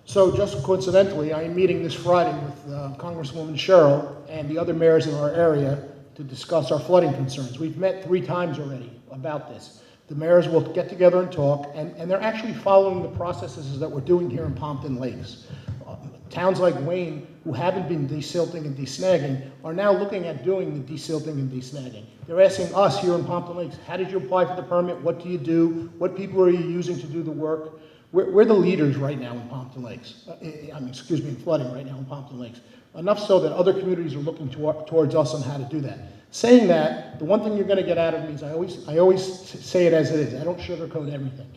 So just coincidentally, I'm meeting this Friday with Congresswoman Cheryl and the other mayors in our area to discuss our flooding concerns. We've met 3 times already about this. The mayors will get together and talk, and they're actually following the processes that we're doing here in Pompton Lakes. Towns like Wayne, who haven't been desilting and desnagging, are now looking at doing the desilting and desnagging. They're asking us here in Pompton Lakes, how did you apply for the permit? What do you do? What people are you using to do the work? We're the leaders right now in Pompton Lakes. In flooding right now in Pompton Lakes. Enough so that other communities are looking towards us on how to do that. Saying that, the one thing you're going to get out of me is I always say it as it is. I don't sugarcoat everything.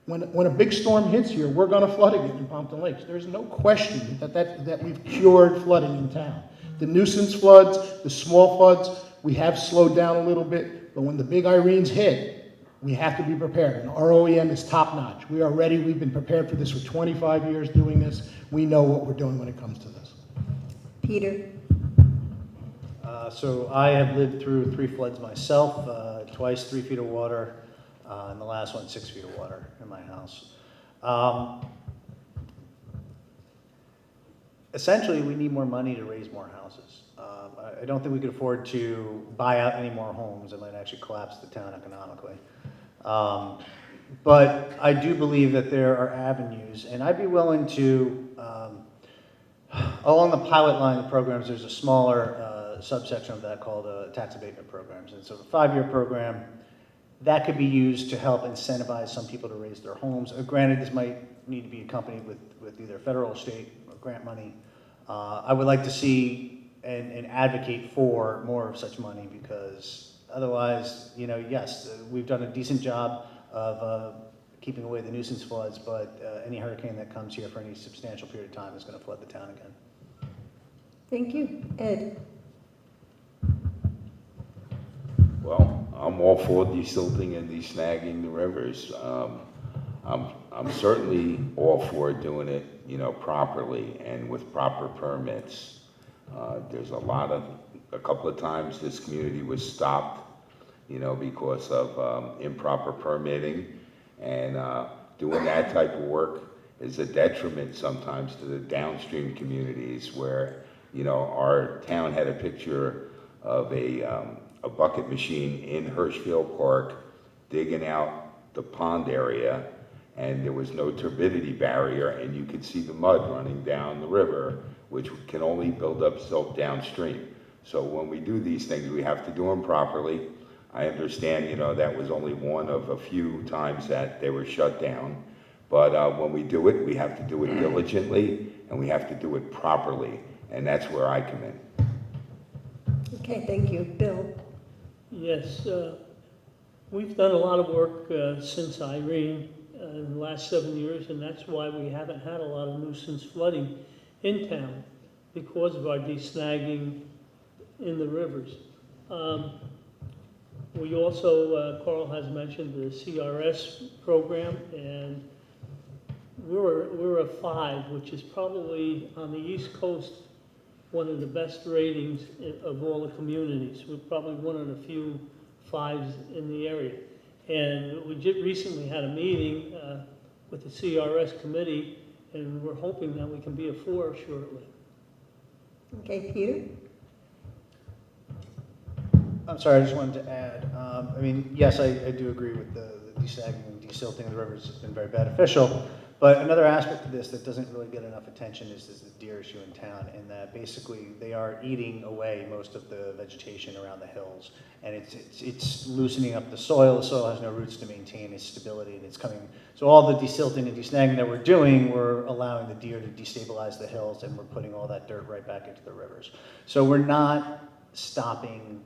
When a big storm hits here, we're going to flood again in Pompton Lakes. There's no question that we've cured flooding in town. The nuisance floods, the small floods, we have slowed down a little bit, but when the big Irenes hit, we have to be prepared. And our OEM is top notch. We are ready. We've been prepared for this for 25 years doing this. We know what we're doing when it comes to this. Peter? So I have lived through 3 floods myself, twice 3 feet of water, and the last one 6 feet of water in my house. Essentially, we need more money to raise more houses. I don't think we could afford to buy out any more homes. It might actually collapse the town economically. But I do believe that there are avenues, and I'd be willing to, along the pilot line of programs, there's a smaller subsection of that called tax abatement programs. And so the 5-year program, that could be used to help incentivize some people to raise their homes. Granted, this might need to be accompanied with either federal or state or grant money. I would like to see and advocate for more of such money, because otherwise, yes, we've done a decent job of keeping away the nuisance floods, but any hurricane that comes here for any substantial period of time is going to flood the town again. Thank you. Ed? Well, I'm all for desilting and desnagging the rivers. I'm certainly all for doing it, properly and with proper permits. There's a couple of times this community was stopped, because of improper permitting, and doing that type of work is a detriment sometimes to the downstream communities where, our town had a picture of a bucket machine in Hirschfield Park digging out the pond area, and there was no turbidity barrier, and you could see the mud running down the river, which can only build up silt downstream. So when we do these things, we have to do them properly. I understand, that was only one of a few times that they were shut down. But when we do it, we have to do it diligently, and we have to do it properly. And that's where I come in. Okay, thank you. Bill? Yes, we've done a lot of work since Irene in the last 7 years, and that's why we haven't had a lot of nuisance flooding in town, because of our desnagging in the rivers. We also, Carl has mentioned the CRS program, and we're a 5, which is probably on the East Coast one of the best ratings of all the communities. We're probably one of the few 5s in the area. And we just recently had a meeting with the CRS committee, and we're hoping that we can be a 4 shortly. Okay, Peter? I'm sorry, I just wanted to add, yes, I do agree with the desagging and desilting of the rivers has been very beneficial, But another aspect of this that doesn't really get enough attention is the deer issue in town, in that basically they are eating away most of the vegetation around the hills, and it's loosening up the soil. The soil has no roots to maintain its stability, and it's coming. So all the desilting and desnagging that we're doing, we're allowing the deer to destabilize the hills, and we're putting all that dirt right back into the rivers. So we're not stopping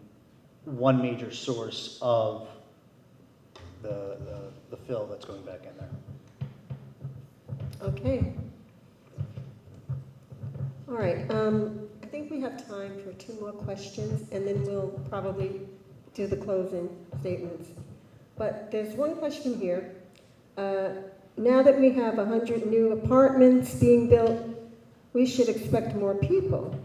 one major source of the fill that's going back in there. Okay. All right, I think we have time for 2 more questions, and then we'll probably do the closing statements. But there's one question here. Now that we have 100 new apartments being built, we should expect more people.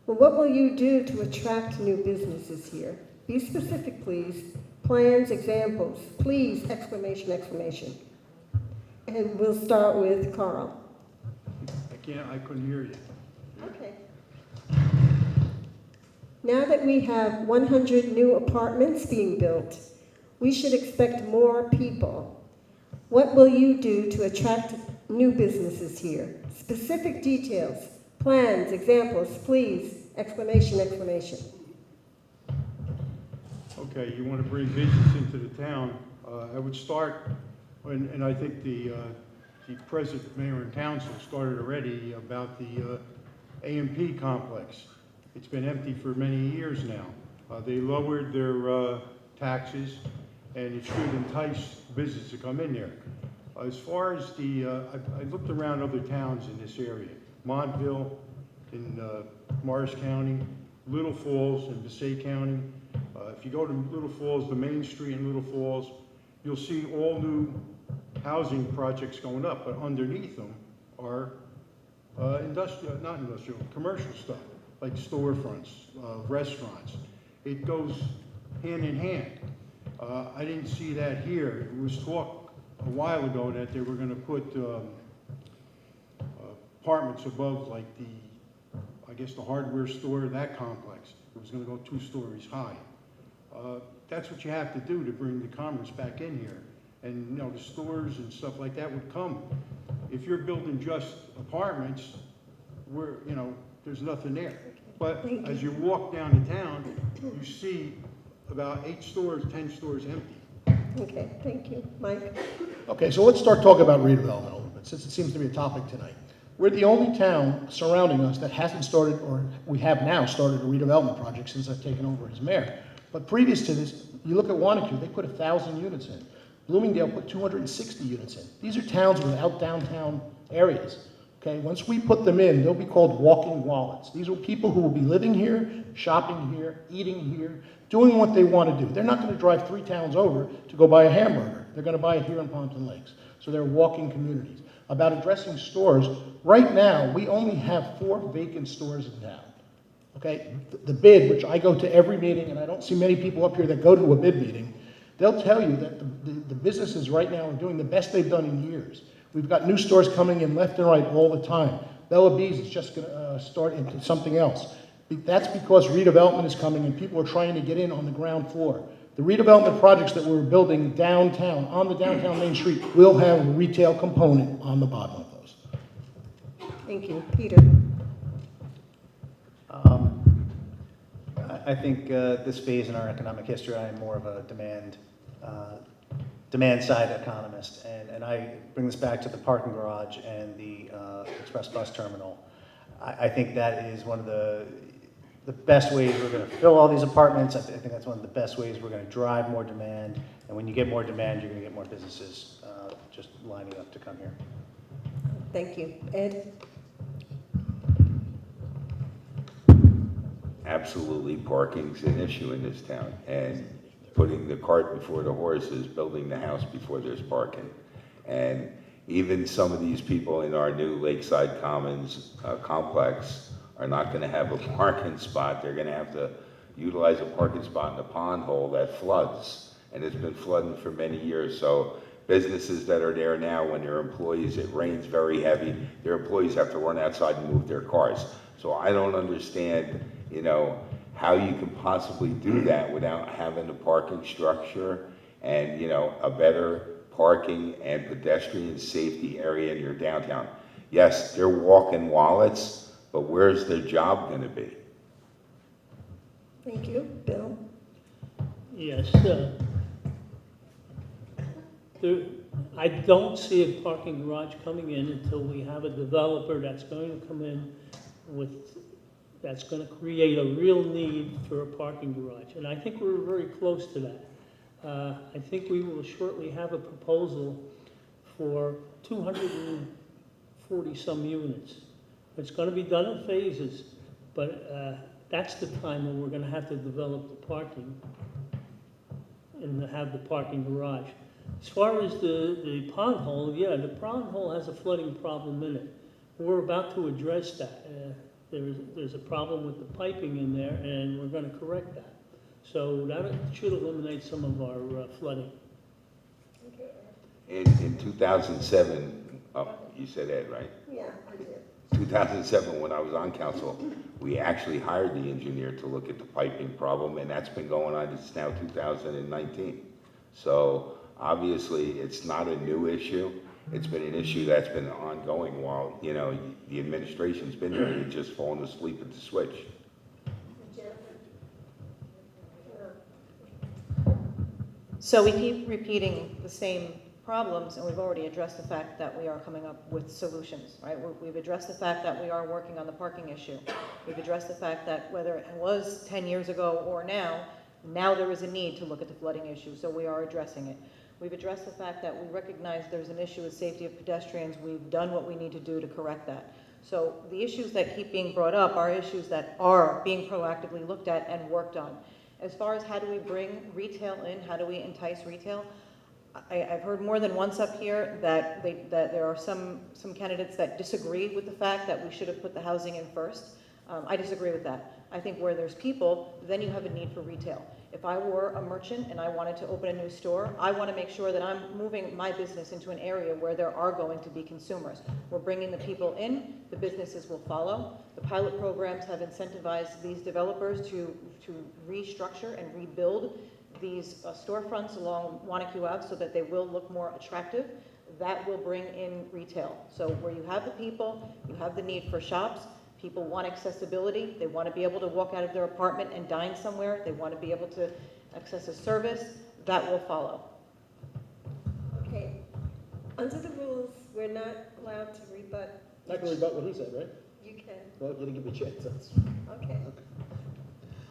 Well, what will you do to attract new businesses here? Be specific, please. Plans, examples, please, exclamation, exclamation. And we'll start with Carl. I couldn't hear you. Okay. Now that we have 100 new apartments being built, we should expect more people. What will you do to attract new businesses here? Specific details, plans, examples, please, exclamation, exclamation. Okay, you want to bring business into the town. I would start, and I think the president, mayor, and council started already about the AMP complex. It's been empty for many years now. They lowered their taxes, and it should entice business to come in there. As far as I looked around other towns in this area, Montville in Morris County, Little Falls in Passaic County. If you go to Little Falls, the main street in Little Falls, you'll see all new housing projects going up, but underneath them are commercial stuff, like storefronts, restaurants. It goes hand in hand. I didn't see that here. It was talk a while ago that they were going to put apartments above, like I guess the hardware store, that complex. It was going to go 2 stories high. That's what you have to do to bring the commerce back in here. And, you know, the stores and stuff like that would come. If you're building just apartments, there's nothing there. But as you walk down the town, you see about 8 stores, 10 stores empty. Okay, thank you. Mike? Okay, so let's start talking about redevelopment a little bit, since it seems to be a topic tonight. We're the only town surrounding us that hasn't started, or we have now started a redevelopment project since I've taken over as mayor. But previous to this, you look at Wanacue, they put 1,000 units in. Bloomingdale put 260 units in. These are towns without downtown areas. Okay, once we put them in, they'll be called walking wallets. These are people who will be living here, shopping here, eating here, doing what they want to do. They're not going to drive 3 towns over to go buy a hamburger. They're going to buy it here in Pompton Lakes. So they're walking communities. About addressing stores, right now, we only have 4 vacant stores in town. Okay, the bid, which I go to every meeting, and I don't see many people up here that go to a bid meeting, they'll tell you that the businesses right now are doing the best they've done in years. We've got new stores coming in left and right all the time. Bella Bees is just going to start into something else. That's because redevelopment is coming and people are trying to get in on the ground floor. The redevelopment projects that we're building downtown, on the downtown Main Street, will have a retail component on the bottom of those. Thank you. Peter? I think this phase in our economic history, I am more of a demand-side economist, and I bring this back to the parking garage and the express bus terminal. I think that is one of the best ways we're going to fill all these apartments. I think that's one of the best ways we're going to drive more demand, and when you get more demand, you're going to get more businesses just lining up to come here. Thank you. Ed? Absolutely, parking's an issue in this town, and putting the cart before the horse is building the house before there's parking. And even some of these people in our new Lakeside Commons complex are not going to have a parking spot. They're going to have to utilize a parking spot in the pond hole that floods, and it's been flooding for many years. So businesses that are there now, when their employees, it rains very heavy, their employees have to run outside and move their cars. So I don't understand, how you can possibly do that without having a parking structure and, a better parking and pedestrian safety area in your downtown. Yes, they're walking wallets, but where's their job gonna be? Thank you. Bill? Yes, I don't see a parking garage coming in until we have a developer that's going to come in that's going to create a real need for a parking garage. And I think we're very close to that. I think we will shortly have a proposal for 240-some units. It's going to be done in phases, but that's the time when we're going to have to develop the parking and have the parking garage. As far as the pond hole, yeah, the pond hole has a flooding problem in it. We're about to address that. There's a problem with the piping in there, and we're going to correct that. So that should eliminate some of our flooding. In 2007, you said Ed, right? Yeah, I did. 2007, when I was on council, we actually hired the engineer to look at the piping problem, and that's been going on, it's now 2019. So obviously, it's not a new issue. It's been an issue that's been ongoing while, you know, the administration's been there, you've just fallen asleep at the switch. So we keep repeating the same problems, and we've already addressed the fact that we are coming up with solutions, right? We've addressed the fact that we are working on the parking issue. We've addressed the fact that whether it was 10 years ago or now there is a need to look at the flooding issue, so we are addressing it. We've addressed the fact that we recognize there's an issue with safety of pedestrians. We've done what we need to do to correct that. So the issues that keep being brought up are issues that are being proactively looked at and worked on. As far as how do we bring retail in, how do we entice retail, I've heard more than once up here that there are some candidates that disagree with the fact that we should have put the housing in first. I disagree with that. I think where there's people, then you have a need for retail. If I were a merchant and I wanted to open a new store, I want to make sure that I'm moving my business into an area where there are going to be consumers. We're bringing the people in, the businesses will follow. The pilot programs have incentivized these developers to restructure and rebuild these storefronts along Wanacue Ave so that they will look more attractive. That will bring in retail. So where you have the people, you have the need for shops, people want accessibility, they want to be able to walk out of their apartment and dine somewhere, they want to be able to access a service, that will follow. Okay. Under the rules, we're not allowed to rebut. I can rebut what he said, right? You can. Well, you didn't give me a chance. Okay.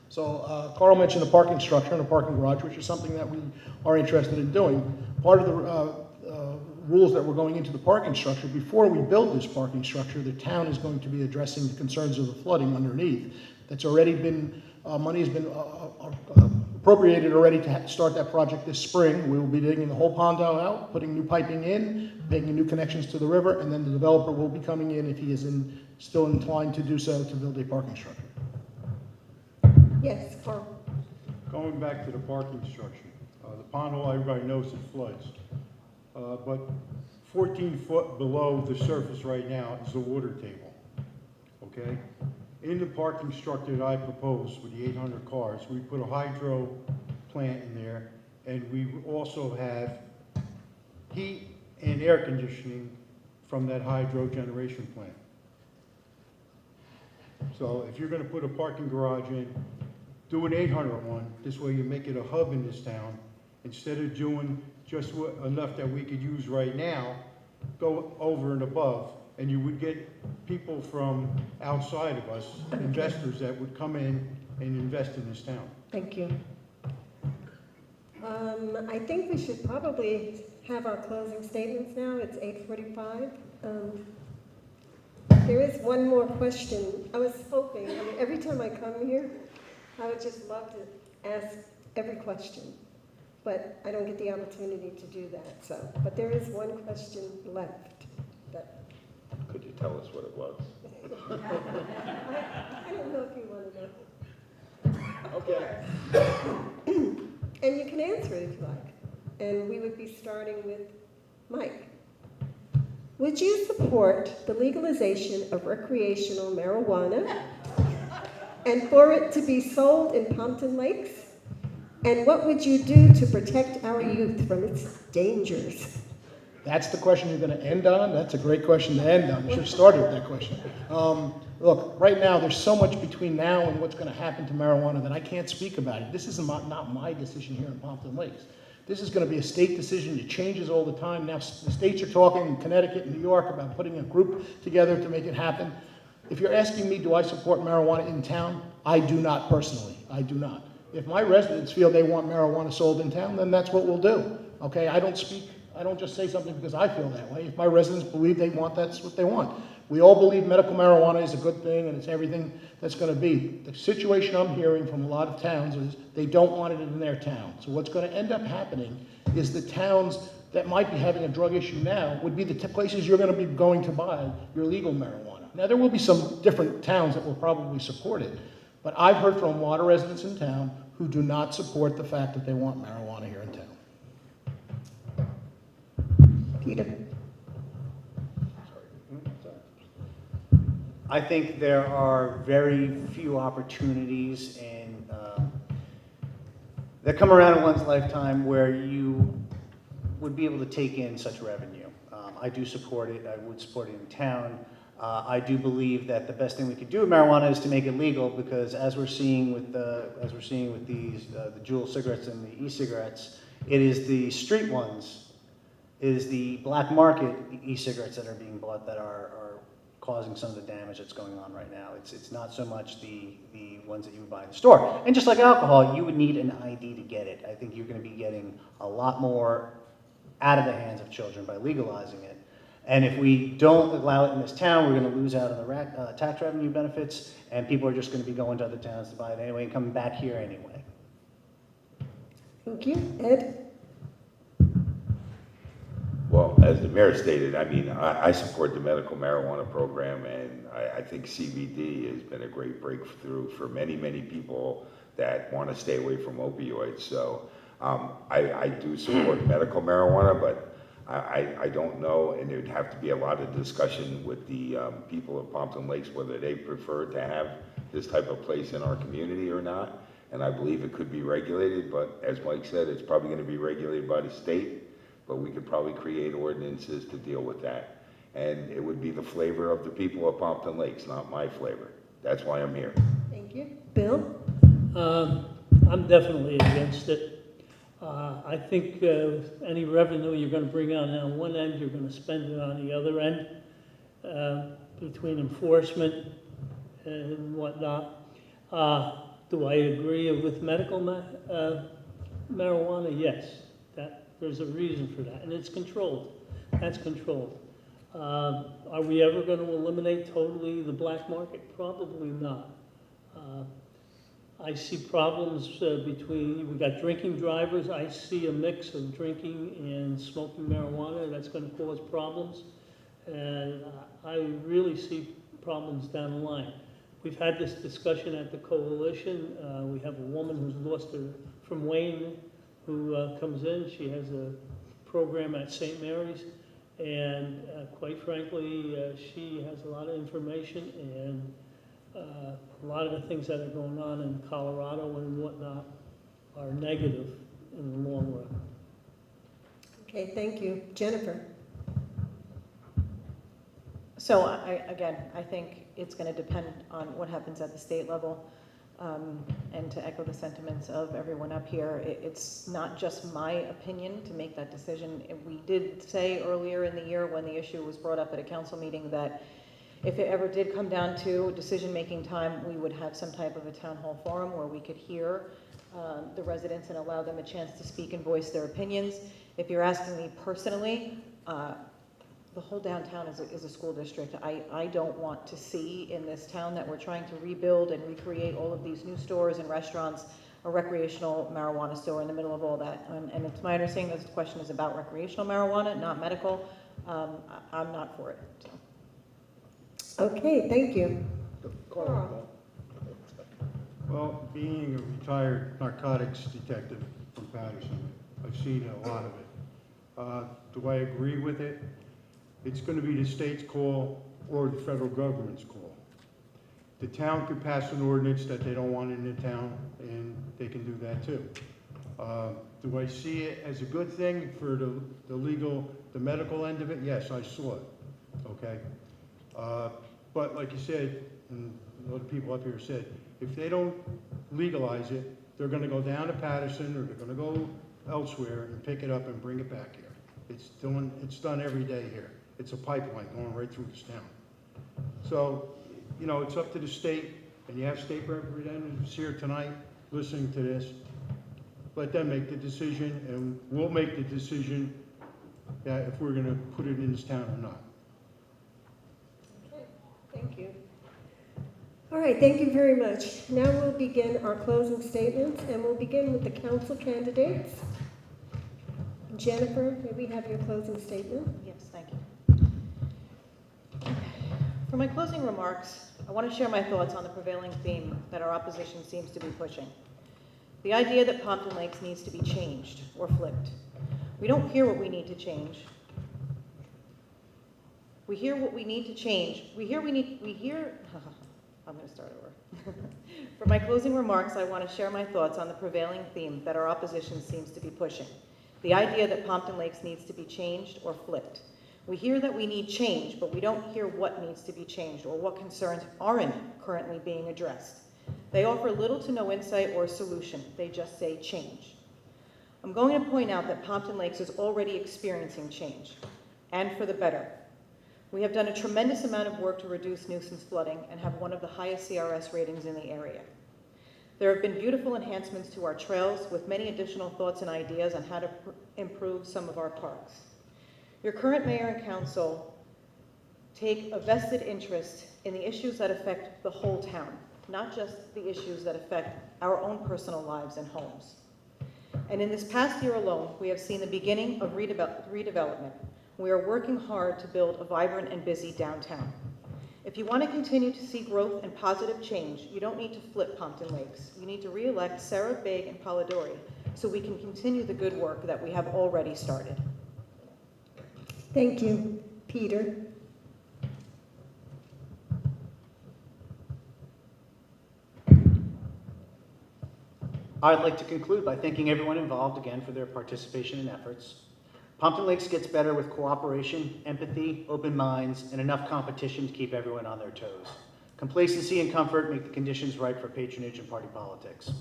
So Carl mentioned the parking structure and the parking garage, which is something that we are interested in doing. Part of the rules that we're going into the parking structure, before we build this parking structure, the town is going to be addressing the concerns of the flooding underneath. That's already been, money has been appropriated already to start that project this spring. We will be digging the whole pond out, putting new piping in, making new connections to the river, and then the developer will be coming in, if he is still inclined to do so, to build a parking structure. Yes, Carl. Going back to the parking structure, the pond hole, everybody knows it floods. But 14 foot below the surface right now is the water table, okay? In the parking structure that I proposed with the 800 cars, we put a hydro plant in there, and we also have heat and air conditioning from that hydro generation plant. So if you're gonna put a parking garage in, do an 800 one, this way you make it a hub in this town, instead of doing just enough that we could use right now, go over and above, and you would get people from outside of us, investors that would come in and invest in this town. Thank you. I think we should probably have our closing statements now. It's 8:45. There is one more question. I was hoping, I mean, every time I come here, I would just love to ask every question, but I don't get the opportunity to do that, so. But there is one question left. Could you tell us what it was? I don't know if you want to know. Okay. And you can answer it if you like. And we would be starting with Mike. Would you support the legalization of recreational marijuana and for it to be sold in Pompton Lakes? And what would you do to protect our youth from its dangers? That's the question you're going to end on? That's a great question to end on. You should have started with that question. Look, right now, there's so much between now and what's going to happen to marijuana that I can't speak about it. This is not my decision here in Pompton Lakes. This is going to be a state decision. It changes all the time. Now, the states are talking in Connecticut and New York about putting a group together to make it happen. If you're asking me, do I support marijuana in town? I do not personally. I do not. If my residents feel they want marijuana sold in town, then that's what we'll do. Okay, I don't just say something because I feel that way. If my residents believe they want, that's what they want. We all believe medical marijuana is a good thing and it's everything that's going to be. The situation I'm hearing from a lot of towns is they don't want it in their town. So what's going to end up happening is the towns that might be having a drug issue now would be the places you're going to be going to buy your legal marijuana. Now, there will be some different towns that will probably support it, but I've heard from a lot of residents in town who do not support the fact that they want marijuana here in town. Peter? I think there are very few opportunities that come around in one's lifetime where you would be able to take in such revenue. I do support it. I would support it in town. I do believe that the best thing we could do with marijuana is to make it legal, because as we're seeing with the Juul cigarettes and the e-cigarettes, it is the street ones, it is the black market e-cigarettes that are being bought that are causing some of the damage that's going on right now. It's not so much the ones that you would buy in the store. And just like alcohol, you would need an ID to get it. I think you're going to be getting a lot more out of the hands of children by legalizing it. And if we don't allow it in this town, we're going to lose out on the tax revenue benefits, and people are just going to be going to other towns to buy it anyway and coming back here anyway. Thank you. Ed? Well, as the mayor stated, I mean, I support the medical marijuana program, and I think CBD has been a great breakthrough for many, many people that want to stay away from opioids. So I do support medical marijuana, but I don't know, and there'd have to be a lot of discussion with the people of Pompton Lakes whether they prefer to have this type of place in our community or not. And I believe it could be regulated, but as Mike said, it's probably going to be regulated by the state. But we could probably create ordinances to deal with that. And it would be the flavor of the people of Pompton Lakes, not my flavor. That's why I'm here. Thank you. Bill? I'm definitely against it. I think any revenue you're going to bring on one end, you're going to spend it on the other end, between enforcement and whatnot. Do I agree with medical marijuana? Yes. There's a reason for that, and it's controlled. That's controlled. Are we ever going to eliminate totally the black market? Probably not. I see problems we got drinking drivers. I see a mix of drinking and smoking marijuana that's going to cause problems, and I really see problems down the line. We've had this discussion at the coalition. We have a woman who's lost her from Wayne, who comes in. She has a program at St. Mary's, and quite frankly, she has a lot of information, and a lot of the things that are going on in Colorado and whatnot are negative in the long run. Okay, thank you. Jennifer? So I think it's going to depend on what happens at the state level. And to echo the sentiments of everyone up here, it's not just my opinion to make that decision. We did say earlier in the year when the issue was brought up at a council meeting that if it ever did come down to decision-making time, we would have some type of a town hall forum where we could hear the residents and allow them a chance to speak and voice their opinions. If you're asking me personally, the whole downtown is a school district. I don't want to see in this town that we're trying to rebuild and recreate all of these new stores and restaurants, a recreational marijuana store in the middle of all that. And it's my understanding that this question is about recreational marijuana, not medical. I'm not for it. So. Okay, thank you. Carl. Well, being a retired narcotics detective from Patterson, I've seen a lot of it. Do I agree with it? It's going to be the state's call or the federal government's call. The town could pass an ordinance that they don't want in the town, and they can do that too. Do I see it as a good thing for the medical end of it? Yes, I saw it, okay? But like you said, and a lot of people up here said, if they don't legalize it, they're gonna go down to Patterson, or they're gonna go elsewhere and pick it up and bring it back here. It's done every day here. It's a pipeline going right through this town. So, you know, it's up to the state, and you have state representatives here tonight listening to this. Let them make the decision, and we'll make the decision that if we're gonna put it in this town or not. Okay, thank you. All right, thank you very much. Now we'll begin our closing statements, and we'll begin with the council candidates. Jennifer, may we have your closing statement? Yes, thank you. For my closing remarks, I want to share my thoughts on the prevailing theme that our opposition seems to be pushing. The idea that Pompton Lakes needs to be changed or flipped. We don't hear what we need to change. We hear what we need to change. I'm going to start over. For my closing remarks, I want to share my thoughts on the prevailing theme that our opposition seems to be pushing. The idea that Pompton Lakes needs to be changed or flipped. We hear that we need change, but we don't hear what needs to be changed or what concerns aren't currently being addressed. They offer little to no insight or solution. They just say change. I'm going to point out that Pompton Lakes is already experiencing change, and for the better. We have done a tremendous amount of work to reduce nuisance flooding and have one of the highest CRS ratings in the area. There have been beautiful enhancements to our trails with many additional thoughts and ideas on how to improve some of our parks. Your current mayor and council take a vested interest in the issues that affect the whole town, not just the issues that affect our own personal lives and homes. And in this past year alone, we have seen the beginning of redevelopment. We are working hard to build a vibrant and busy downtown. If you want to continue to see growth and positive change, you don't need to flip Pompton Lakes. You need to re-elect Sarah Baig and Polidori so we can continue the good work that we have already started. Thank you. Peter? I'd like to conclude by thanking everyone involved again for their participation and efforts. Pompton Lakes gets better with cooperation, empathy, open minds, and enough competition to keep everyone on their toes. Complacency and comfort make the conditions right for patronage and party politics.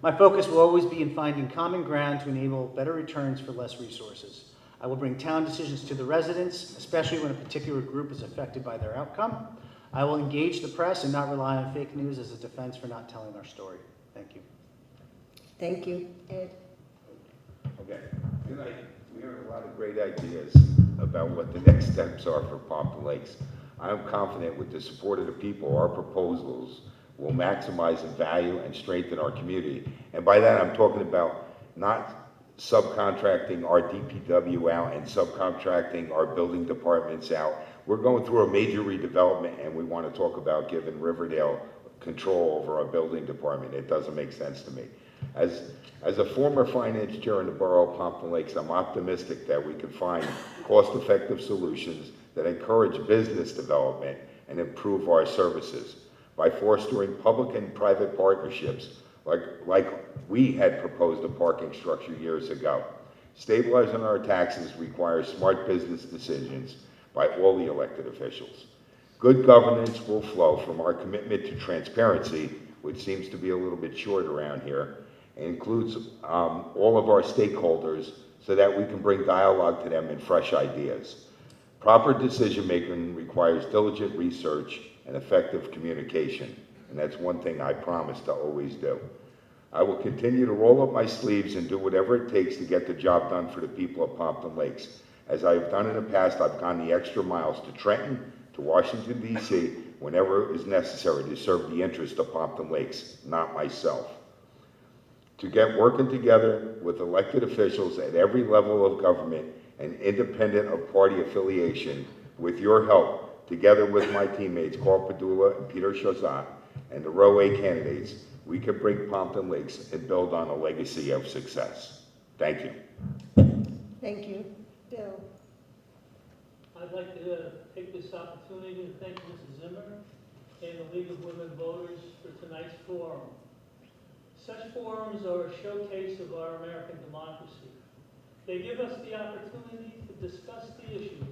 My focus will always be in finding common ground to enable better returns for less resources. I will bring town decisions to the residents, especially when a particular group is affected by their outcome. I will engage the press and not rely on fake news as a defense for not telling our story. Thank you. Thank you. Ed? Okay, tonight we heard a lot of great ideas about what the next steps are for Pompton Lakes. I'm confident with the support of the people, our proposals will maximize the value and strengthen our community. And by that, I'm talking about not subcontracting our DPW out and subcontracting our building departments out. We're going through a major redevelopment, and we want to talk about giving Riverdale control over our building department. It doesn't make sense to me. As a former finance chair in the borough of Pompton Lakes, I'm optimistic that we can find cost-effective solutions that encourage business development and improve our services by fostering public and private partnerships like we had proposed a parking structure years ago. Stabilizing our taxes requires smart business decisions by all the elected officials. Good governance will flow from our commitment to transparency, which seems to be a little bit short around here, and includes all of our stakeholders so that we can bring dialogue to them and fresh ideas. Proper decision-making requires diligent research and effective communication, and that's one thing I promise to always do. I will continue to roll up my sleeves and do whatever it takes to get the job done for the people of Pompton Lakes. As I've done in the past, I've gone the extra miles to Trenton, to Washington, D.C., whenever it is necessary to serve the interest of Pompton Lakes, not myself. To get working together with elected officials at every level of government and independent of party affiliation, with your help, together with my teammates Carl Padula and Peter Shazat, and the Row A candidates, we can bring Pompton Lakes and build on a legacy of success. Thank you. Thank you. Bill? I'd like to take this opportunity to thank Mrs. Zimmer and the League of Women Voters for tonight's forum. Such forums are a showcase of our American democracy. They give us the opportunity to discuss the issues,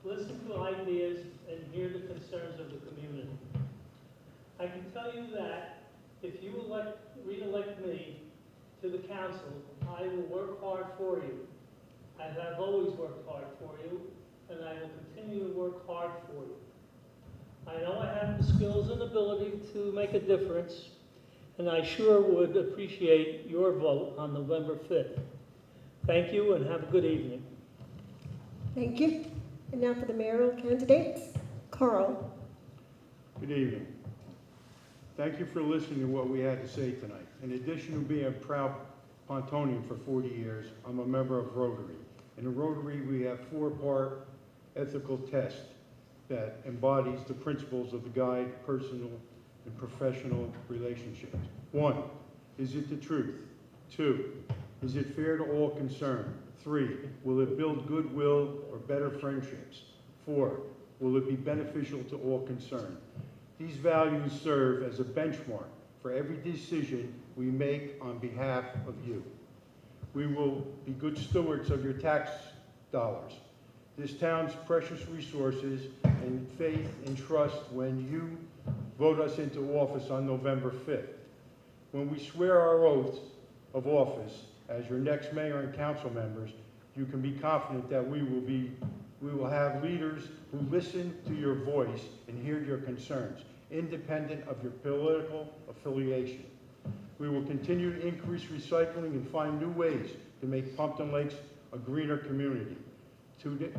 listen to ideas, and hear the concerns of the community. I can tell you that if you re-elect me to the council, I will work hard for you, as I've always worked hard for you, and I will continue to work hard for you. I know I have the skills and ability to make a difference, and I sure would appreciate your vote on November 5th. Thank you and have a good evening. Thank you. And now for the mayoral candidates. Carl. Good evening. Thank you for listening to what we had to say tonight. In addition to being a proud Pontonian for 40 years, I'm a member of Rotary. In Rotary, we have 4-part ethical test that embodies the principles of the guide, personal and professional relationships. 1, is it the truth? 2, is it fair to all concerned? 3, will it build goodwill or better friendships? 4, will it be beneficial to all concerned? These values serve as a benchmark for every decision we make on behalf of you. We will be good stewards of your tax dollars, this town's precious resources, and faith and trust when you vote us into office on November 5th. When we swear our oaths of office as your next mayor and council members, you can be confident that we will have leaders who listen to your voice and hear your concerns, independent of your political affiliation. We will continue to increase recycling and find new ways to make Pompton Lakes a greener community.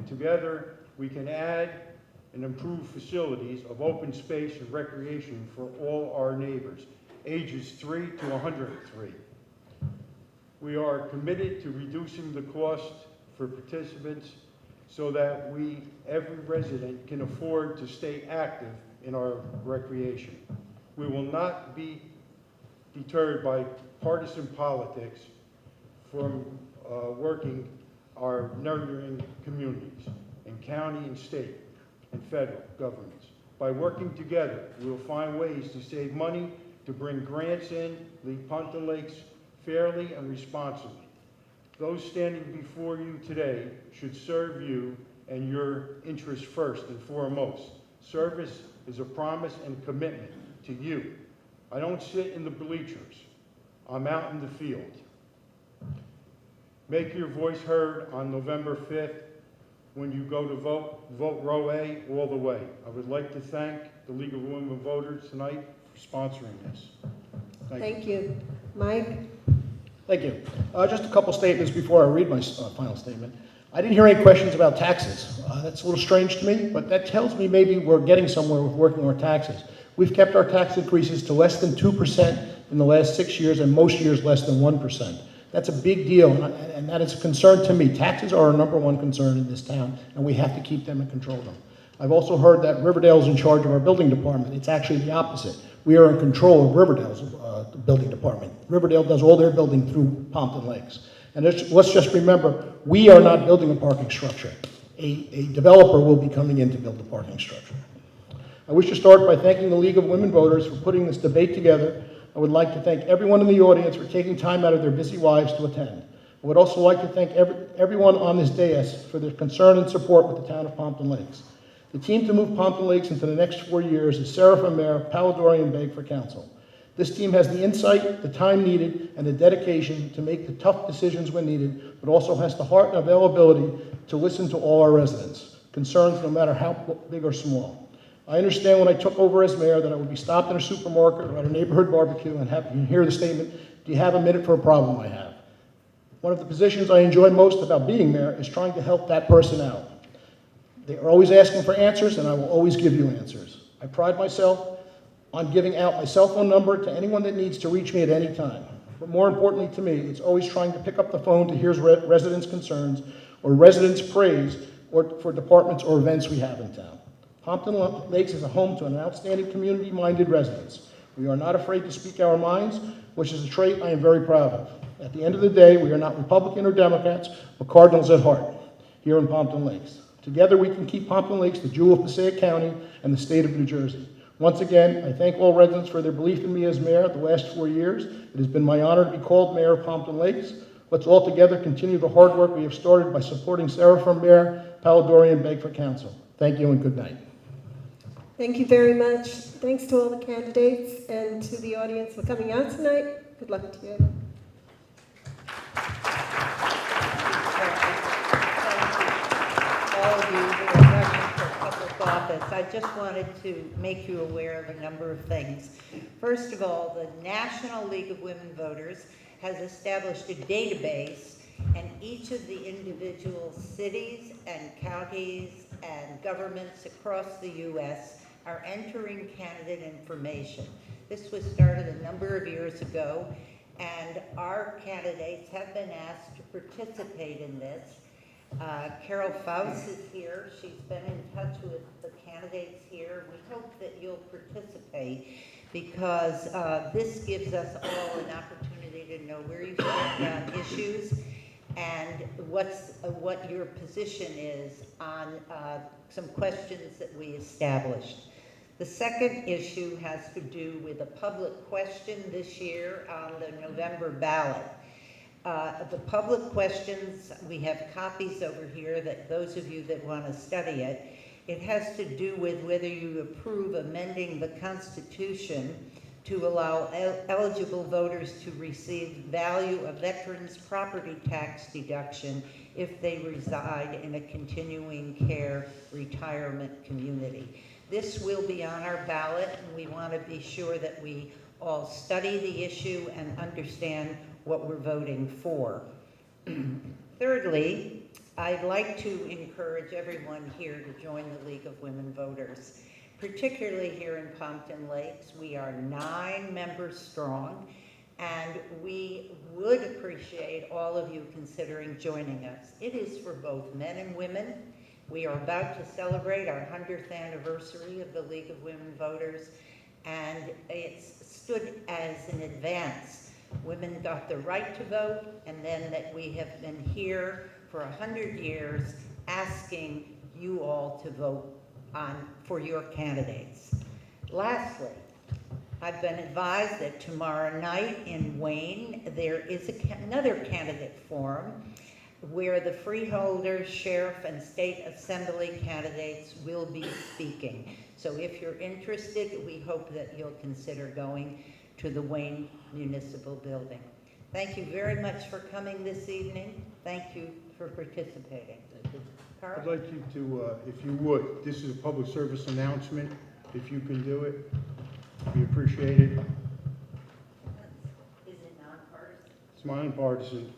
Together, we can add and improve facilities of open space and recreation for all our neighbors, ages 3 to 103. We are committed to reducing the cost for participants so that every resident can afford to stay active in our recreation. We will not be deterred by partisan politics from working our neighboring communities in county and state and federal governments. By working together, we will find ways to save money, to bring grants in, lead Pompton Lakes fairly and responsibly. Those standing before you today should serve you and your interests first and foremost. Service is a promise and commitment to you. I don't sit in the bleachers. I'm out in the field. Make your voice heard on November 5th. When you go to vote, vote row A all the way. I would like to thank the League of Women Voters tonight for sponsoring this. Thank you. Mike. Thank you. Just a couple statements before I read my final statement. I didn't hear any questions about taxes. That's a little strange to me, but that tells me maybe we're getting somewhere with working our taxes. We've kept our tax increases to less than 2% in the last 6 years, and most years less than 1%. That's a big deal, and that is a concern to me. Taxes are our #1 concern in this town, and we have to keep them and control them. I've also heard that Riverdale is in charge of our building department. It's actually the opposite. We are in control of Riverdale's building department. Riverdale does all their building through Pompton Lakes. And let's just remember, we are not building a parking structure. A developer will be coming in to build a parking structure. I wish to start by thanking the League of Women Voters for putting this debate together. I would like to thank everyone in the audience for taking time out of their busy lives to attend. I would also like to thank everyone on this dais for their concern and support with the town of Pompton Lakes. The team to move Pompton Lakes into the next 4 years is Sarah for mayor, Paladori and Begg for council. This team has the insight, the time needed, and the dedication to make the tough decisions when needed, but also has the heart and availability to listen to all our residents' concerns, no matter how big or small. I understand when I took over as mayor that I would be stopped in a supermarket or at a neighborhood barbecue and hear the statement, "Do you have a minute for a problem I have?" One of the positions I enjoy most about being mayor is trying to help that person out. They are always asking for answers, and I will always give you answers. I pride myself on giving out my cell phone number to anyone that needs to reach me at any time. But more importantly to me, it's always trying to pick up the phone to hear residents' concerns or residents' praise for departments or events we have in town. Pompton Lakes is a home to an outstanding community-minded residents. We are not afraid to speak our minds, which is a trait I am very proud of. At the end of the day, we are not Republican or Democrats, but Cardinals at heart here in Pompton Lakes. Together we can keep Pompton Lakes the jewel of Passaic County and the state of New Jersey. Once again, I thank all residents for their belief in me as mayor the last 4 years. It has been my honor to be called mayor of Pompton Lakes. Let's all together continue the hard work we have started by supporting Sarah for mayor, Palladori and Begg for council. Thank you and good night. Thank you very much. Thanks to all the candidates and to the audience for coming out tonight. Good luck to you. All of you who are running for public office, I just wanted to make you aware of a number of things. First of all, the National League of Women Voters has established a database, and each of the individual cities and counties and governments across the U.S. are entering candidate information. This was started a number of years ago, and our candidates have been asked to participate in this. Carol Faust is here. She's been in touch with the candidates here. We hope that you'll participate because this gives us all an opportunity to know where you stand on issues and what your position is on some questions that we established. The second issue has to do with a public question this year on the November ballot. The public questions, we have copies over here that those of you that want to study it. It has to do with whether you approve amending the Constitution to allow eligible voters to receive value of veterans' property tax deduction if they reside in a continuing care retirement community. This will be on our ballot, and we want to be sure that we all study the issue and understand what we're voting for. Thirdly, I'd like to encourage everyone here to join the League of Women Voters, particularly here in Pompton Lakes. We are 9 members strong, and we would appreciate all of you considering joining us. It is for both men and women. We are about to celebrate our 100th anniversary of the League of Women Voters, and it's stood as an advance. Women got the right to vote, and then that we have been here for 100 years asking you all to vote for your candidates. Lastly, I've been advised that tomorrow night in Wayne, there is another candidate forum where the freeholder, sheriff, and state assembly candidates will be speaking. So if you're interested, we hope that you'll consider going to the Wayne Municipal Building. Thank you very much for coming this evening. Thank you for participating. Carl? I'd like you to, if you would, this is a public service announcement. If you can do it, we appreciate it. Is it nonpartisan? It's nonpartisan.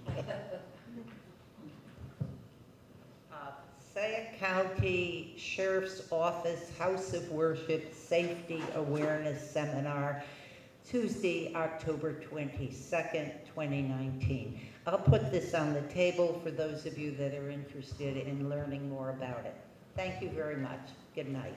Passaic County Sheriff's Office House of Worship Safety Awareness Seminar, Tuesday, October 22nd, 2019. I'll put this on the table for those of you that are interested in learning more about it. Thank you very much. Good night.